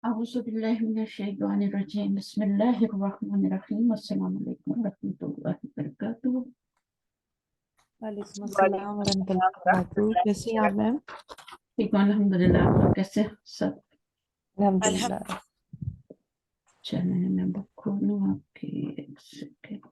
أعوذ بالله من الشيطان الرجيم بسم الله الرحمن الرحيم السلام عليكم ورحمة الله وبركاته. وعلیکم السلام ورحمۃ اللہ وبرکاتہ. کیسی ہیں آپ میم؟ ٹھیک ہوں الحمدللہ. آپ لوگ کیسے سب؟ الحمد للہ. چلیں میں بک کھولوں آپ کی ایک سیکنڈ.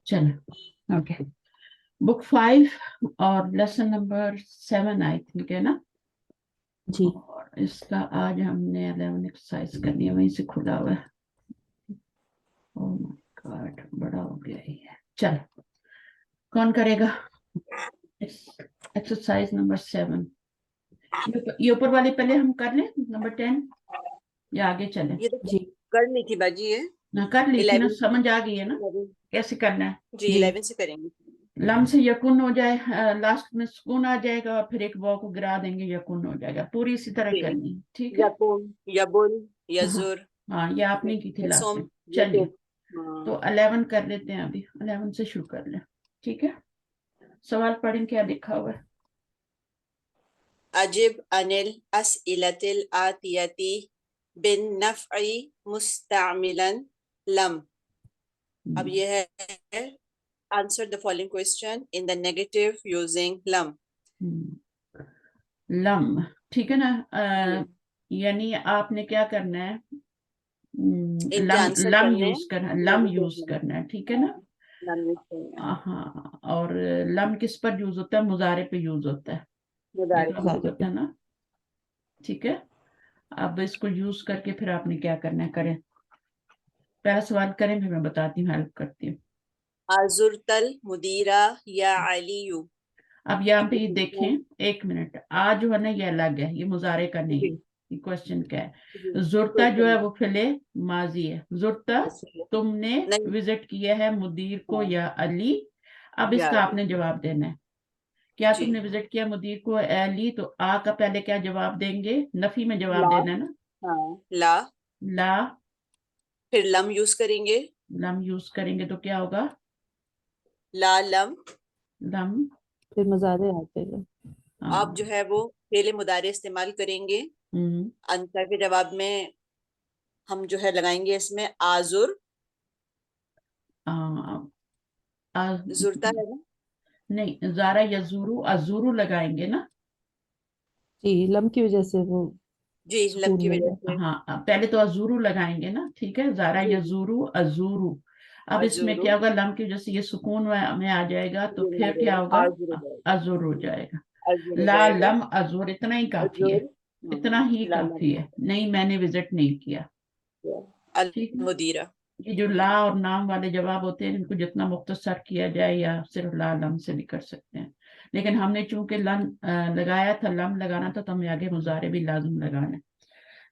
چلو اوکے. بک 5 اور لیسن نمبر 7 آئی تھنک ہے نا جی. اور اس کا آج ہم نے 11 ایکسرسائز کرنی ہے. وہیں سے کھلا ہوا ہے. او مائی گاڈ بڑا ہو گیا ہی ہے. چلو کون کرے گا ایکسرسائز نمبر 7؟ یہ اوپر والی پہلے ہم کر لیں نمبر 10 یا آگے چلیں؟ یہ تو جی کرنی تھی باجی ہے. نہ کر لی تھی نا. 11 سمجھ آ گئی ہے نا کیسے کرنا ہے. جی 11 سے کریں گے. لم سے یکن ہو جائے, لاسٹ میں سکون آ جائے گا اور پھر ایک واو کو گرا دیں گے, یکن ہو جائے گا. پوری اسی طرح جی. کرنی ہے. ٹھیک ہے. یقوم یبل یزور ہاں یہ آپ نے کی تھی لاسٹ یسوم میں. چلیے یتوب. تو 11 کر لیتے ہیں. ابھی 11 سے شروع کر لیں. ٹھیک ہے. سوال پڑھیں کیا لکھا ہوا ہے. اجب عن الاسئلة الآتية بالنفع مستعملا لم. اب یہ ہے answer the following question in the negative using لم. لم ٹھیک ہے نا. یعنی آپ نے کیا کرنا ہے, ان کے آنسر لم کرنے یوز کرنا, لم یوز کرنا ہے. ٹھیک ہے نا. ہاں اور لم کس پر یوز ہوتا ہے؟ مضارع پہ یوز ہوتا ہے. یہ تو آپ کو پتہ ہے نا. ٹھیک ہے. اب اس کو یوز کر کے پھر آپ نے کیا کرنا ہے کریں. پہلا سوال کریں پھر میں بتاتی ہوں, ہیلپ کرتی ہوں. ازرت المدیرہ یا علیو. اب یہاں پہ یہ دیکھیں ایک منٹ. آج جو ہے نا یہ الگ ہے, یہ مضارع کا نہیں ہے. یہ کوشچن کیا ہے؟ زرتا جو ہے وہ فعل ماضی ہے. زرتا تم نے وزٹ کیا ہے مدیر کو یا علی. اب اس کا آپ نے جواب دینا ہے. کیا تم نے وزٹ کیا مدیر کو علی, تو آ کا پہلے کیا جواب دیں گے؟ نفی میں جواب دینا ہے نا. لا. لا. پھر لم یوز کریں گے. لم یوز کریں گے تو کیا ہوگا؟ لا لم. لم. پھر مزارے آتے ہیں. آپ جو ہے وہ فعل مضارع استعمال کریں گے. آنسر کے جواب میں ہم جو ہے لگائیں گے اس میں آزر. زرتا ہے نا. نہیں زارا یزورو ازورو لگائیں گے نا. جی لم کی وجہ سے وہ جی لم کی وجہ سے. ہاں پہلے تو ازورو لگائیں گے نا. ٹھیک ہے. زارا یزورو ازورو. اب اس میں کیا ہوگا؟ لم کی وجہ سے یہ سکون میں آ جائے گا تو پھر کیا ہوگا؟ ازور ہو جائے گا. لا لم ازور. اتنا ہی کافی ہے. اتنا ہی کافی ہے. نہیں میں نے وزٹ نہیں کیا. المدیرہ. یہ جو لا اور نام والے جواب ہوتے ہیں ان کو جتنا مختصر کیا جائے یا صرف لا لم سے بھی کر سکتے ہیں. لیکن ہم نے چونکہ لم لگایا تھا, لم لگانا تھا, تو ہمیں آگے مضارع بھی لازم لگانا ہے.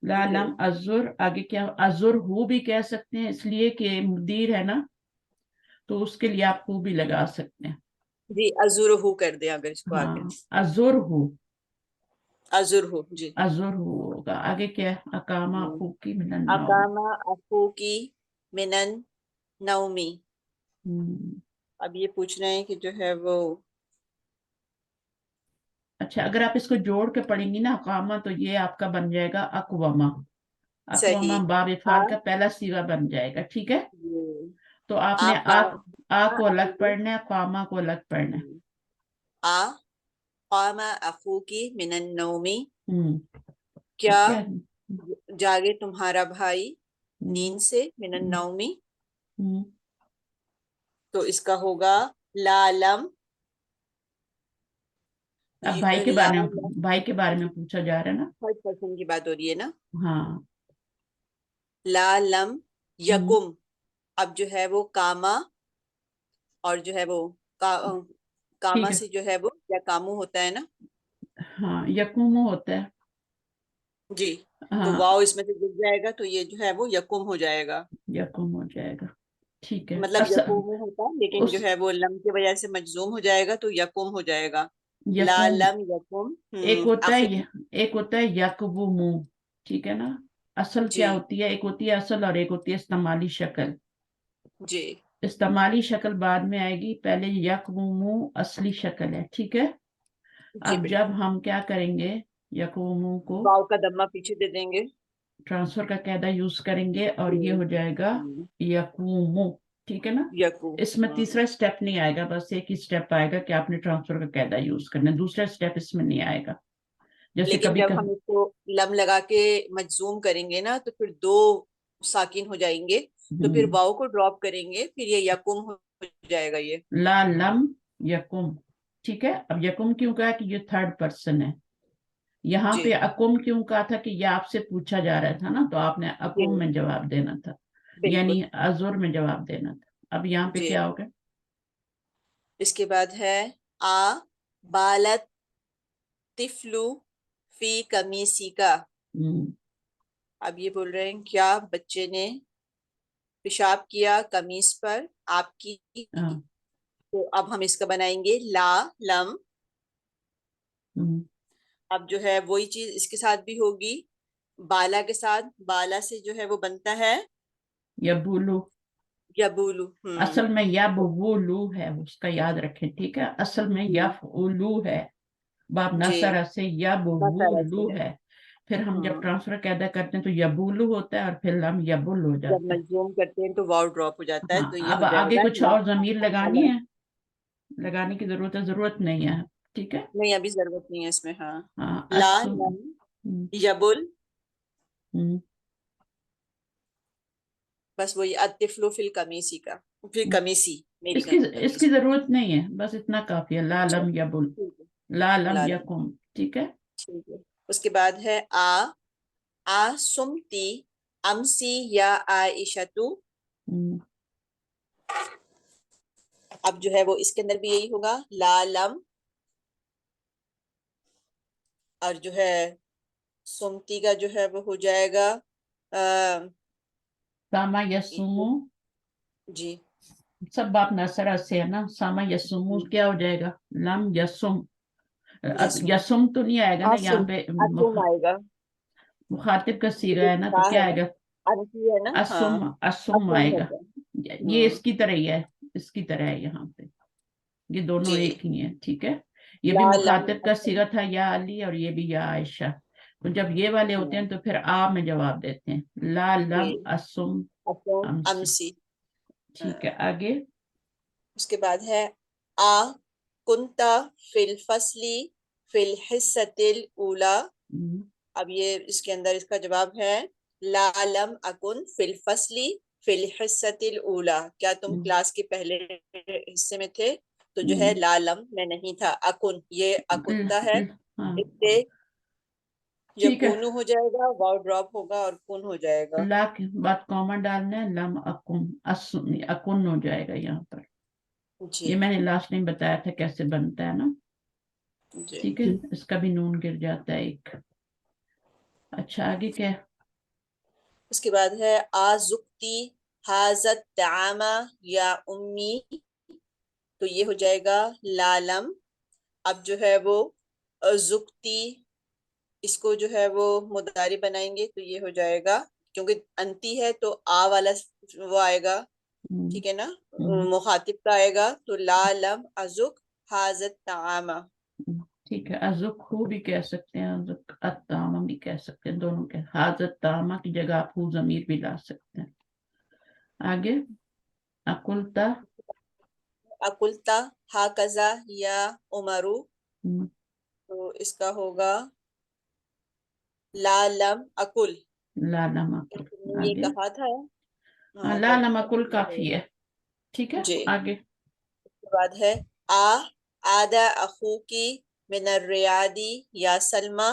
لا لم ازر. آگے کیا؟ ازر ہو بھی کہہ سکتے ہیں اس لیے کہ مدیر ہے نا, تو اس کے لیے آپ کو بھی لگا سکتے ہیں. جی ازر ہو کر دیں اگر اس کو آگے. ازر ہو. ازر ہو. جی ازر ہوگا. آگے کیا ہے؟ اقامہ اخوکی من النوم. اقامہ اخوکی من النومی. اب یہ پوچھ رہے ہیں کہ جو ہے وہ اچھا اگر آپ اس کو جوڑ کے پڑھیں گی نا اقامہ, تو یہ آپ کا بن جائے گا اقوامہ. اقوامہ باب افعال کا پہلا صیغہ بن جائے گا. ٹھیک ہے. تو آپ نے آ کو الگ پڑھنا ہے, قامہ کو الگ پڑھنا ہے. قام اخوکی من النومی. کیا جاگے تمہارا بھائی نیند سے. من النومی. تو اس کا ہوگا لا لم. اب بھائی کے بارے میں پوچھا جا رہا ہے نا. تھرڈ پرسن کی بات ہو رہی ہے نا. ہاں. لا لم یکم. اب جو ہے وہ کاما اور جو ہے وہ کاما سے جو ہے وہ یا کامو ہوتا ہے نا. ہاں یکومو ہوتا ہے. جی تو हाँ واو اس میں سے گر جائے گا تو یہ جو ہے وہ یکم ہو جائے گا. यकुम हो जाएगा. ठीक है. مطلب असल یکوم ہوتا لیکن उस جو ہے وہ لم کی وجہ سے مجزوم ہو جائے گا تو یکم ہو جائے گا. لا यकुम لم یکم एक होता है اخی. एक होता है यकवुमु. ठीक है ना. असल جی क्या होती है, एक होती है असल और एक होती है इस्तेमाली शक्ल. جی इस्तेमाली शक्ल बाद में आएगी, पहले यकवुमु असली शक्ल है. ठीक है. جی अब जब بالکل. हम क्या करेंगे, यकवुमु को واو کا دمہ پیچھے دے دیں گے. ट्रांसफर का कायदा यूज करेंगे और ये हो जाएगा यकूमु. ठीक है ना. یکوم. इसमें तीसरा स्टेप नहीं आएगा, बस एक ही स्टेप आएगा कि आपने ट्रांसफर का कायदा यूज करना है. दूसरा स्टेप इसमें नहीं आएगा. जैसे لیکن कभी جب ہم कभी اس کو لم لگا کے مجزوم کریں گے نا تو پھر دو ساکن ہو جائیں گے تو پھر واو کو ڈراپ کریں گے پھر یہ یکم ہو جائے گا. یہ ला लम यकुम. ठीक है. अब यकुम क्यों कहा कि ये थर्ड पर्सन है. यहाँ جی पे अकुम क्यों कहा था कि ये आपसे पूछा जा रहा था ना, तो आपने جی अकुम में जवाब देना था, بالکل. यानी अजुर में जवाब देना था. अब यहाँ पे جی क्या होगा, اس کے بعد ہے آ بالت طفلو فی قمیصی کا. اب یہ بول رہے ہیں کیا بچے نے پیشاب کیا قمیص پر آپ کی. हाँ, تو اب ہم اس کا بنائیں گے لا لم. اب جو ہے وہی چیز اس کے ساتھ بھی ہوگی بالا کے ساتھ. بالا سے جو ہے وہ بنتا ہے यबुलु. یبولو. असल में यबुलु है, उसका याद रखें. ठीक है. असल में यफउलु है, बाब جی नसरा से مسئلہ سے यबुलु ہے. है. फिर हम जब ہاں ट्रांसफर कायदा करते हैं तो यबुलु होता है और फिर लम यबुल हो جب जाता है. مجزوم करते हैं تو واو ड्रॉप हो जाता है हाँ, तो ये अब हो आगे जाएगा कुछ ला और जमीर लगानी लम. है, लगाने की जरूरत है, जरूरत नहीं है. ठीक है. نہیں ابھی ضرورت نہیں ہے اس میں. ہاں हाँ لا असु. لم हम्म, یبل. हम्म, بس وہی الطفل فی القمیسی کا پھر हम्म. قمیسی میری इसकी قمیص. इसकी जरूरत नहीं है, बस इतना काफी है. ला اچھا लम यबुल. ٹھیک है. ला लम لا لم यकुम. ठीक है. ٹھیک ہے. اس کے بعد ہے آ سمتی امسی یا عائشتو. हम्म, اب جو ہے وہ اس کے اندر بھی یہی ہوگا لا لم اور جو ہے سمتی کا جو ہے وہ ہو جائے گا सामा यसुमु. جی सब बाप नसरा से है ना. सामा यसुमु क्या हो जाएगा, लम यसुम. अब یسم यसुम तो नहीं आएगा ना यहाँ आसुम पे, اسم آئے گا मुखातिब का सीगा है ना, تا तो क्या ہے نا आएगा, انفی ہے نا. ہاں असुम. असुम اسم आएगा. ہوتا ہے. ये इसकी तरह ही है, इसकी तरह है यहाँ पे. ये दोनों جی एक ही है. ठीक है. ये भी لا لم मुखातिब का اسم. सीगा था या अली, और ये भी या आयशा. तो जब ये वाले होते हैं तो फिर आ में जवाब देते हैं, ला جی लम असुम اسم अमसी. امسی. ठीक है. आगे اس کے بعد ہے آ کنتا فی الفصل فی الحصۃ الاولی. اب یہ اس کے اندر اس کا جواب ہے لا لم اکن فی الفصل فی الحصۃ الاولی. کیا تم کلاس کے پہلے حصے میں تھے؟ تو جو ہے لا لم میں نہیں تھا. اکن یہ اکنتا ہے हाँ اس سے ठीक है. یکونو ہو جائے گا واو ڈراپ ہوگا اور کن ہو جائے گا. ला के बाद कॉमा डालना है, लम अकुम असुम अकुन हो जाएगा यहाँ पर. جی ये मैंने लास्ट में बताया था कैसे बनता है ना. جی ठीक है. इसका भी नून गिर जाता है एक. अच्छा आगे क्या है? اس کے بعد ہے آزکتی حاضت تعامہ یا امی. تو یہ ہو جائے گا لالم. اب جو ہے وہ زکتی اس کو جو ہے وہ مضارع بنائیں گے تو یہ ہو جائے گا کیونکہ انتی ہے تو آ والا وہ آئے گا. ٹھیک ہے نا. مخاطب کا آئے گا تو لالم ازک حاضت تعامہ. ठीक है. अजुक हु भी कह सकते हैं, अजुक अत्तामा भी कह सकते हैं, दोनों के. हाजत तामा की जगह आप हु जमीर भी ला सकते हैं. आगे अकुलता. اکلتا ہاکذا یا عمرو. تو اس کا ہوگا لا لم اکل. لا लम अकुल. تم نے یہ आगे کہا تھا. ہاں لا تو लम अकुल काफी है. ठीक है. جی. आगे اس کے بعد ہے آدھا اخوکی من الریادی یا سلمہ.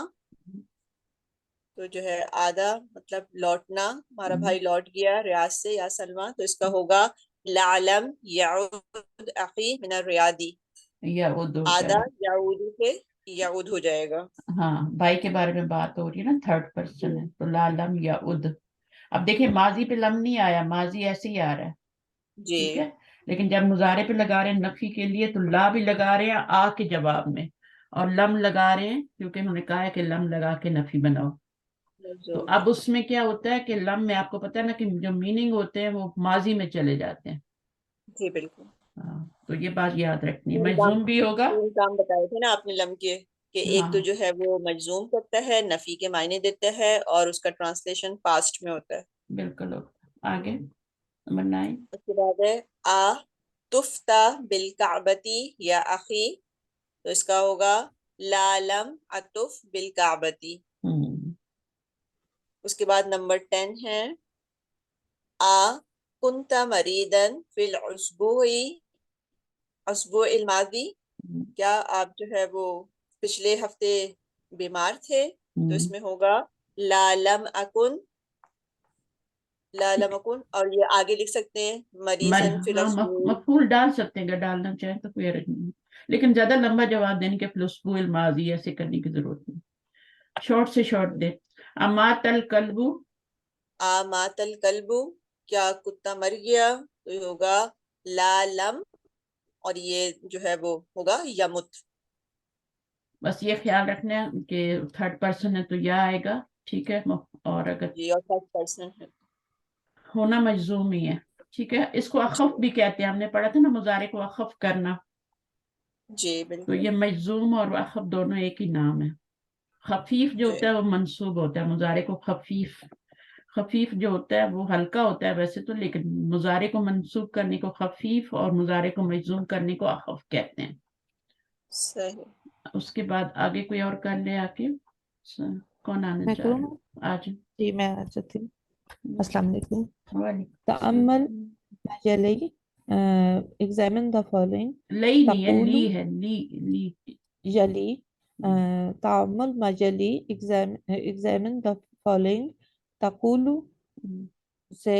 تو جو ہے آدھا مطلب لوٹنا, ہمارا بھائی لوٹ گیا ریاض سے یا سلمہ. تو اس کا ہوگا لعلم یعود اخی من الریادی. या वो दो آدھا یعود سے याउद हो जाएगा। हाँ, भाई के बारे में बात हो रही है ना, थर्ड पर्सन है, तो ला लम या उद। अब देखिए माजी पे लम नहीं आया, माजी ऐसे ही आ रहा है, जी ठीक है। लेकिन जब मुजारे पे लगा रहे हैं नफी के लिए, तो ला भी लगा रहे हैं आ के जवाब में, और लम लगा रहे हैं क्योंकि उन्होंने कहा है कि लम लगा के नफी बनाओ। तो मजूम, अब उसमें क्या होता है कि लम में आपको पता है ना कि जो मीनिंग होते हैं वो माजी में चले जाते हैं। जी बिल्कुल। हाँ, तो ये बात याद रखनी है, तीन काम, मजूम भी होगा। तीन काम बताए थे ना आपने लम के, कि एक तो हाँ जो है वो मजूम करता है, नफी के मायने देता है, और उसका ट्रांसलेशन पास्ट में होता है। बिल्कुल होगा। आगे नंबर 9। उसके बाद है आ तुफ्ता बिल काबती या अखी, तो इसका होगा ला लम अतुफ बिल काबती। हम्म। उसके बाद नंबर 10 है आ कुंता मरीदन फिल उसबुई उसबु इल मादी, क्या आप जो है वो पिछले हफ्ते बीमार थे, तो हम्म। इसमें होगा ला लम अकुन, ला लम अकुन, और ये आगे लिख सकते हैं मरीजन फिल हाँ, उसबु। मफूल डाल सकते हैं अगर डालना चाहें तो, कोई हर्ज नहीं, लेकिन ज्यादा लंबा जवाब देने के प्लसबुल माजी ऐसे करने की जरूरत नहीं, शॉर्ट से शॉर्ट दे। अमातल कल्बु। आ मातल कल्बु, क्या कुत्ता मर गया, तो ये होगा ला लम, और ये जो है वो होगा यमुत। बस ये ख्याल रखना है कि थर्ड पर्सन है तो या आएगा, ठीक है। और अगर जी, और फर्स्ट पर्सन है। होना मजजूम ही है, ठीक है। इसको अखफ भी कहते हैं, हमने पढ़ा था ना मुजारे को अखफ करना, जी तो बिल्कुल। ये मजजूम और अखफ दोनों एक ही नाम है। खफीफ जो जी होता है वो मंसूब होता है, मुजारे को खफीफ, खफीफ जो होता है वो हल्का होता है वैसे तो, लेकिन मुजारे को मंसूब करने को खफीफ और मुजारे को मजजूम करने को अखफ कहते हैं। सही। उसके बाद आगे कोई और कर ले आके, कौन आने मैं जा करूँ रहा ना? है आज? जी मैं आ जाती हूँ। अस्सलाम वालेकुम। वालेकुम तअम्मल सलाम। यली, एग्जामिन द फॉलोइंग। लई नहीं है, ली तकूलु है, ली। यली, तअम्मल मा यली, एग्जामिन द फॉलोइंग। तकूलु से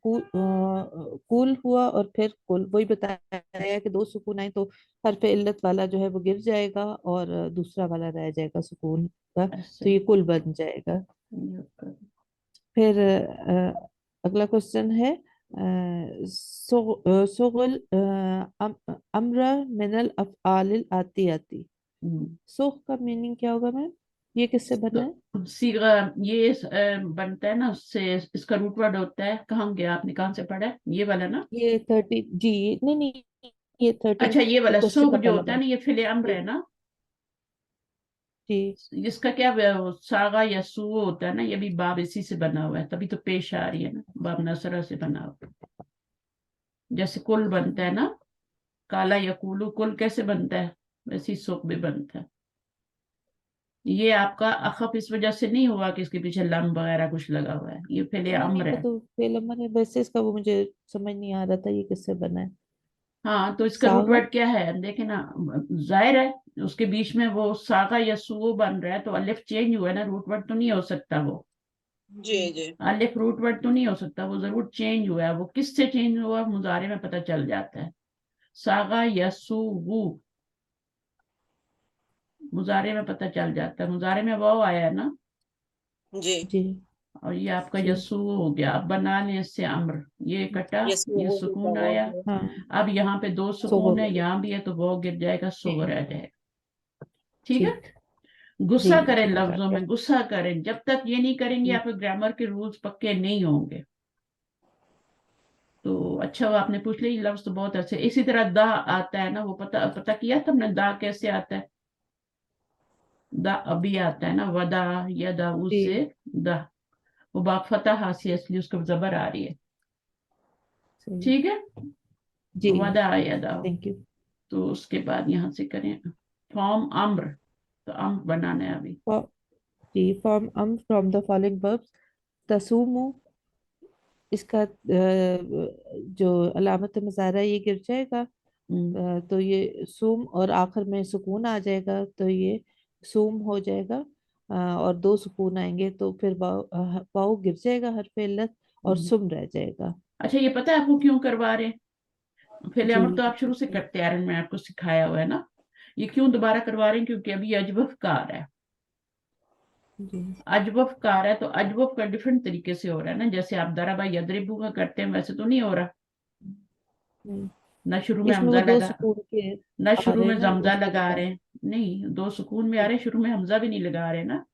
कुल हुआ और फिर कुल, वही बताया कि दो सुकून आए तो हरफ इल्लत वाला जो है वो गिर जाएगा और दूसरा वाला रह जाएगा सुकून का, तो ऐसे ये कुल बन जाएगा। ये कर। फिर अगला क्वेश्चन है सुगल अम्र मिनल अफ़आलिल आतियाती। हम्म। सुग का मीनिंग क्या होगा मैम? ये किससे बना है? तो सीगा ये बनता है ना उससे, इसका रूट वर्ड होता है, कहाँ गया आपने, कहाँ से पढ़ा है ये वाला ना? ये 30 जी, नहीं नहीं, ये 13 अच्छा, ये वाला क्वेश्चन सुग का जो पहला होता है बार। ना, ये फिले अम्र जी है ना। जी इसका क्या सागा या सू होता है ना, ये भी बाब इसी से बना हुआ है, तभी तो पेश आ रही है ना, बाब नसरा से बना हुआ है। जैसे कुल बनता है ना, काला या कुलू, कुल कैसे बनता है, वैसे ही सुख भी बनता है। ये आपका अखफ इस वजह से नहीं हुआ कि इसके पीछे लम वगैरह कुछ लगा हुआ है, ये फिले नहीं मेरे अम्र को है। तो फेल अमर है, वैसे इसका वो मुझे समझ नहीं आ रहा था ये किससे बना है। हाँ, तो इसका रूट सागा। वर्ड क्या है देखे ना, जाहिर है उसके बीच में वो सागा या सू बन रहा है, तो अलिफ चेंज हुआ है ना, रूट वर्ड तो नहीं हो सकता वो। जी जी अलिफ रूट वर्ड तो नहीं हो सकता, वो जरूर चेंज हुआ है। वो किससे चेंज हुआ मुजारे में पता चल जाता है, सागा या सू, मुजारे में पता चल जाता है, मुजारे में वाव आया है ना, जी। जी और ये आपका जी यसू हो गया। अब बना लें इससे अम्र, ये कटा, ये ये सुगु भी सुकून बना आया। है। हाँ। अब यहाँ पे दो सुकून सुगल। है, यहाँ भी है, तो वो गिर जाएगा, सो रह जाएगा, ठीक है। ठीक। जी गुस्सा करें समझ आ लफ्जों गया। में, गुस्सा करें, जब तक ये नहीं करेंगे जी आपके ग्रामर के रूल्स पक्के नहीं होंगे। तो अच्छा हुआ आपने पूछ लिया, ये लफ्ज तो बहुत अच्छे। इसी तरह दा आता है ना, वो पता पता किया तुमने दा कैसे आता है? दा अभी आता है ना, वदा या दाऊ से, जी दा, वो बाप फतह हासी, इसलिए उसको जबर आ रही है, सही। ठीक है। जी वदा या दाऊ। Thank you. तो उसके बाद यहाँ से करें फॉर्म अम्र, तो अम्र बनाना है अभी। जी form from the following verbs. तसूमु, इसका जो अलामत मुज़ारा ये गिर जाएगा, हम्म। तो ये सूम और आखिर में सुकून आ जाएगा, तो ये सूम हो जाएगा। और दो सुकून आएंगे तो फिर वाव वाव गिर जाएगा हरफ इल्लत और हम्म। सुम रह जाएगा। अच्छा, ये पता है आपको क्यों करवा रहे हैं? पहले जी अमर तो आप शुरू से बताइए। करते आ रहे हैं, मैं आपको सिखाया हुआ है ना। ये क्यों दोबारा करवा रहे हैं, क्योंकि अभी अजवफ का आ रहा है, जी अजवफ का आ रहा है, तो अजवफ का डिफरेंट तरीके से हो रहा है ना, जैसे आप दराबा यदरिबू का करते हैं वैसे तो नहीं हो रहा, नहीं, ना शुरू में इसमें हमजा वो दो लगा, सुकून के ना आ शुरू रहे में ना, जमजा उसको लगा बता रहे रहे हैं, नहीं 2 सुकून में आ रहे हैं, शुरू में हमजा भी नहीं लगा रहे ना।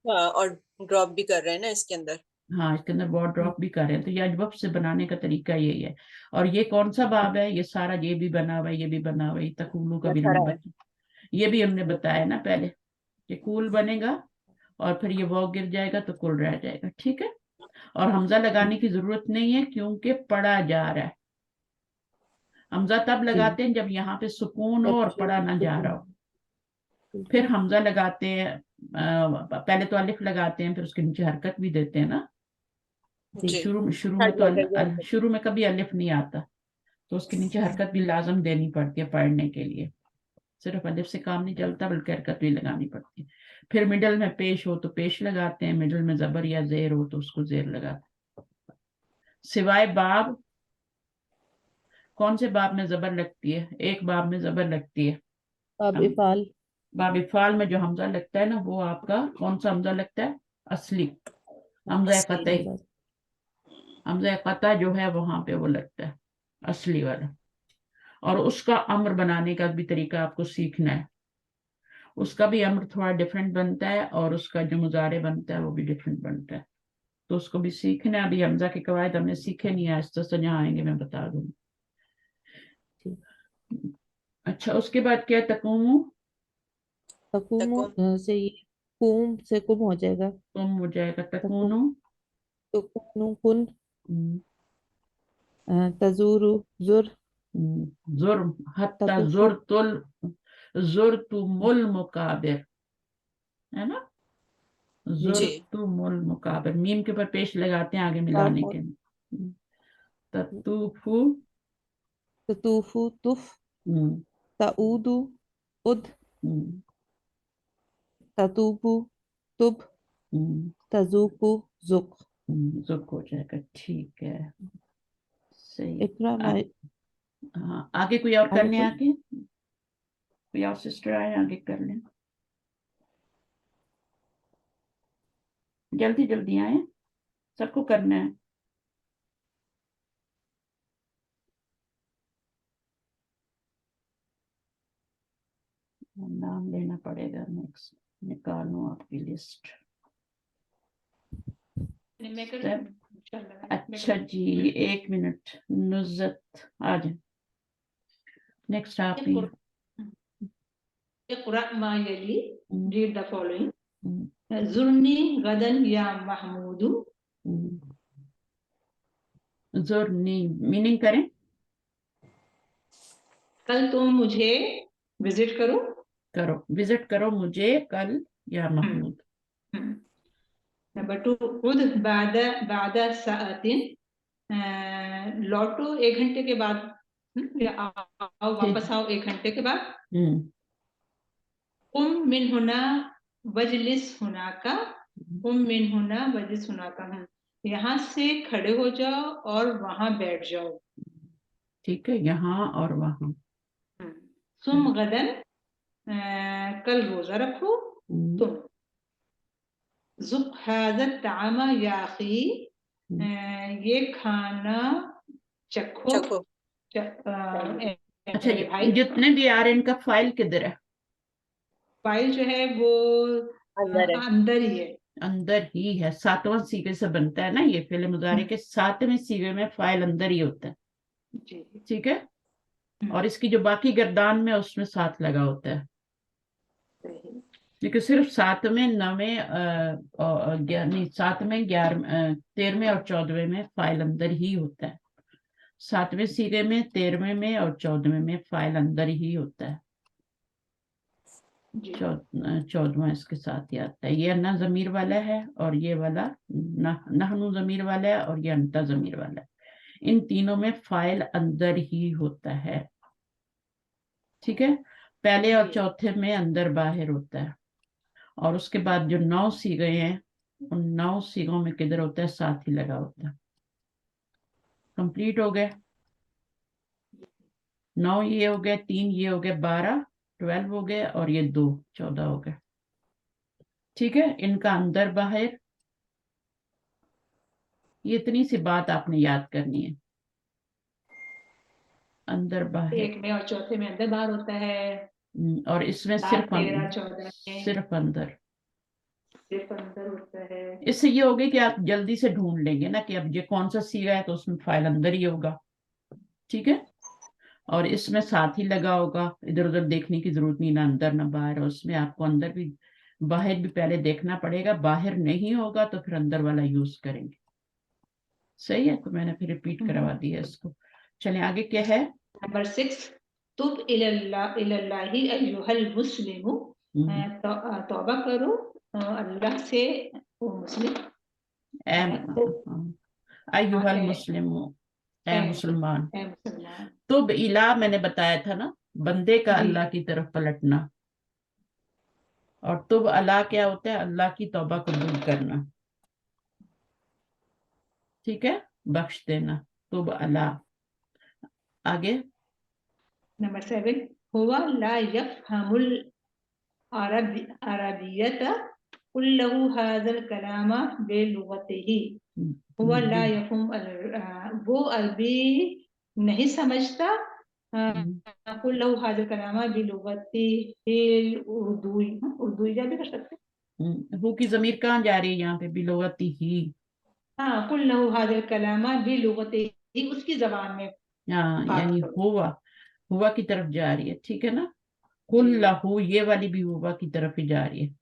हाँ, और ड्रॉप भी कर रहे हैं ना इसके अंदर। हाँ, इसके अंदर बहुत ड्रॉप भी कर रहे हैं, तो ये अजवफ से बनाने का तरीका यही है। और ये कौन सा बाब है, ये सारा ये भी बना हुआ है, ये भी बना हुआ है, तकूलू का भी हमने खड़ा है। ये भी हमने बताया ना पहले, ये कूल बनेगा और फिर ये वो गिर जाएगा तो कुल रह जाएगा, ठीक है। और हमजा लगाने की जरूरत नहीं है क्योंकि पढ़ा जा रहा है, हमजा तब जी लगाते हैं जब यहाँ पे सुकून हो जब और पढ़ा ना जा रहा हो, फिर बिल्कुल हमजा लगाते हैं, पहले तो अलिफ लगाते हैं, फिर उसके नीचे हरकत भी देते हैं ना। जी, शुरू में थर्ड तो लेटर जो है। शुरू में कभी अलिफ नहीं आता, तो उसके नीचे हरकत भी लाजम देनी पड़ती है पढ़ने के लिए, सिर्फ अलिफ से काम नहीं चलता बल्कि हरकत भी लगानी पड़ती है। फिर मिडल में पेश हो तो पेश लगाते हैं, मिडल में जबर या जेर हो तो उसको जेर लगाते हैं। सिवाय बाब, कौन से बाब में जबर लगती है, एक बाब में जबर लगती है, अब हम इफाल बाब इफाल में जो हमजा लगता है ना, वो आपका कौन सा हमजा लगता है, असली हमजा असली। कतई, हमजा हमजा कता जो है वहां पे वो लगता है, असली वाला। और उसका अम्र बनाने का भी तरीका आपको सीखना है, उसका भी अम्र थोड़ा डिफरेंट बनता है और उसका जो मुजारे बनता है वो भी डिफरेंट बनता है, तो उसको भी सीखना है। अभी हमजा के कवायद हमने सीखे नहीं है, आहिस्ता से जहाँ आएंगे मैं बता दूंगी। जी अच्छा, उसके बाद क्या है, तकूमू, तकुमु तकुम। से ये कुम से कुम हो जाएगा, तुम हो जाएगा तकुम तकूनू, तो कुनु कुन, हम्म, तजूरु जुर, जुर्म, हत्ता तकुफु जुरतुल, जुरतुमुल मुकाबिर, है ना, जी जी, जुरतुमुल मुकाबिर, मीम के ऊपर पेश लगाते हैं आगे मिलाने तामो के लिए। ततूफु, ततूफु तुफ, हम्म, तऊदु उद, हम्म, ततूबु तुब, हम्म, तजूकु जुक। जुक हो जाएगा, ठीक है, सही। इकरा आ, माई हाँ, आगे कोई और आगे करने, कोई आगे कोई और सिस्टर आए आगे कर लें, जल्दी जल्दी आए, सबको करना है। नाम लेना पड़ेगा, नेक्स्ट निकालूं आपकी लिस्ट। अच्छा जी, 1 मिनट, नुज़त आ जाए, नेक्स्ट आप ही। اقرأ ما يلي. हम्म, Read the following. हम्म, زرني غدا يا محمود. ज़ुरनी मीनिंग करें, कल तुम मुझे विजिट करो. करो, विजिट करो मुझे कल या महमूद। नंबर 2, उद बाद बाद सातिन. लौटो 1 घंटे के बाद. या आओ, वापस आओ 1 घंटे के बाद. हम्म, उम मिन हुना वजलिस हुना का. उम मिन हुना वजलिस हुना का. यहाँ से खड़े हो जाओ और वहां बैठ जाओ. ठीक है, यहाँ और वहाँ। सुम गदन, कल रोजा रखो तुम. जुक हाज़ा तामा या अखी, ये खाना चखो. चखो। अच्छा, मेरे भाई. जितने भी आ रहे हैं इनका फाइल किधर है, फाइल जो है वो अंदर है। अंदर ही है. अंदर ही है, 7वां सीगे से बनता है ना ये, फिर मुजारे के 7वें सीगे में फाइल अंदर ही होता है, जी. ठीक है। और इसकी जो बाकी गर्दान में उसमें 7 लगा होता है, क्योंकि सिर्फ 7वें 9वें नहीं 7वें 11वें 13वें और 14वें में फाइल अंदर ही होता है, 7वें सीगे में 13वें में और 14वें में फाइल अंदर ही होता है, 14वां इसके साथ ही आता है। ये अन्ना जमीर वाला है और ये वाला नहनु जमीर वाला है और ये अंता जमीर वाला है, इन तीनों में फाइल अंदर ही होता है, ठीक है। पहले और चौथे में अंदर बाहर होता है, और उसके बाद जो 9 सीगे हैं उन 9 सीगों में किधर होता है, साथ ही लगा होता है। कंप्लीट हो गए 9, ये हो गए 3, ये हो गए 12, 12 हो गए और ये 2 14 हो गए. ठीक है, इनका अंदर बाहर, ये इतनी सी बात आपने याद करनी है. अंदर बाहर. एक में और चौथे में अंदर बाहर होता है, और इसमें 7 सिर्फ 13 14 में सिर्फ अंदर. सिर्फ अंदर होता है। इससे ये होगा कि आप जल्दी से ढूंढ लेंगे ना कि अब ये कौन सा सीगा है, तो उसमें फाइल अंदर ही होगा. ठीक है, और इसमें साथ ही लगा होगा, इधर उधर देखने की जरूरत नहीं, ना अंदर ना बाहर. और उसमें आपको अंदर भी बाहर भी पहले देखना पड़ेगा, बाहर नहीं होगा तो फिर अंदर वाला यूज करेंगे. सही है, तो मैंने फिर रिपीट करवा दिया इसको. चलिए आगे क्या है. नंबर 6, तुब इलल्लाहि अय्युहल मुस्लिमु, तौबा करो अल्लाह से ओ मुस्लिम. अय्युहल मुस्लिम, ए मुसलमान. ए मुसलमान. तुब इला मैंने बताया था ना, बंदे का जी. अल्लाह की तरफ पलटना. और तुब अला क्या होता है, अल्लाह की तौबा कबूल करना. ठीक है, बख्श देना. तुब अला. आगे. नंबर 7, हुवा ला यफहमुल अरबियत कुल्लहु हाज़ल कलामा बिलुगतिही. हुवा ला यफहम, वो अरबी नहीं समझता कुल्लहु हाज़ल कलामा बिलुगतिही. उर्दू या भी कर सकते हैं. हु की जमीर कहाँ जा रही है यहाँ पे, बिलोगती ही. हाँ, कुल्लहु हाज़ल कलामा बिलुगतिही, उसकी जबान में हाँ, बात यानी करो. हुआ की तरफ जा रही है. ठीक है ना, कुल जी. लहू ये वाली भी हुआ की तरफ ही जा रही है.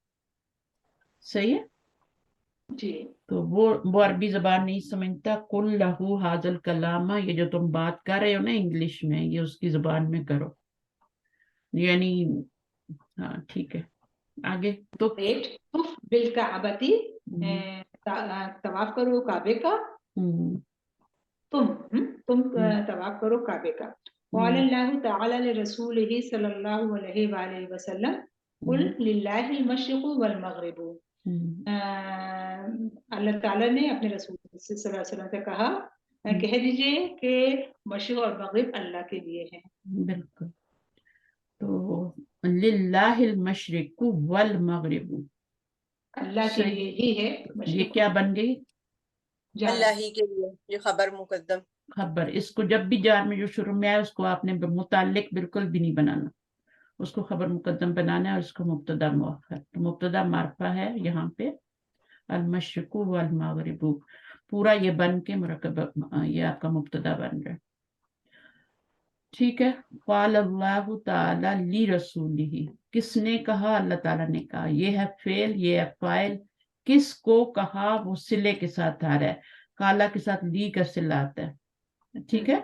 सही है. जी. तो वो अरबी जबान नहीं समझता. कुल लहू हाजल कलामा, ये जो तुम बात कर रहे हो ना इंग्लिश में, ये उसकी जबान में करो. यानी हाँ ठीक है. आगे. तो 8, तुफ बिल काबती, तवाफ करो काबे का. तुम तवाफ करो काबे का. क़ाल अल्लाहु तआला लिरसूलिही सल्लल्लाहु अलैहि वसल्लम, कुल लिल्लाहिल मशरिक़ु वल मग़रिबु. अल्लाह ताला ने अपने रसूल सल्लल्लाहु अलैहि वसल्लम से कहा, कह दीजिए कि मशरिक़ और मग़रिब अल्लाह के लिए हैं. बिल्कुल. तो लिल्लाहिल मशरिक़ु वल मग़रिबु, अल्लाह के लिए ही है. ये क्या बन गई, अल्लाह ही के लिए, ये खबर मुकद्दम. खबर. इसको जब भी जार में जो शुरू में आए उसको आपने मुताल्लिक बिल्कुल भी नहीं बनाना, उसको खबर मुकद्दम बनाना है. और इसको मुब्तदा मुअख्खर. तो मुब्तदा मारफा है यहाँ पे, अल मशरिक़ु वल मग़रिबु, पूरा ये बन के मुरक्कब, ये आपका मुब्तदा बन रहा है. ठीक है. क़ाल अल्लाहु ताला ली रसूलिही, किसने कहा, अल्लाह ताला ने कहा. ये है फेल, ये है फाइल. किसको कहा, वो सिले के साथ आ रहा है, काला के साथ ली का सिला आता है. ठीक है.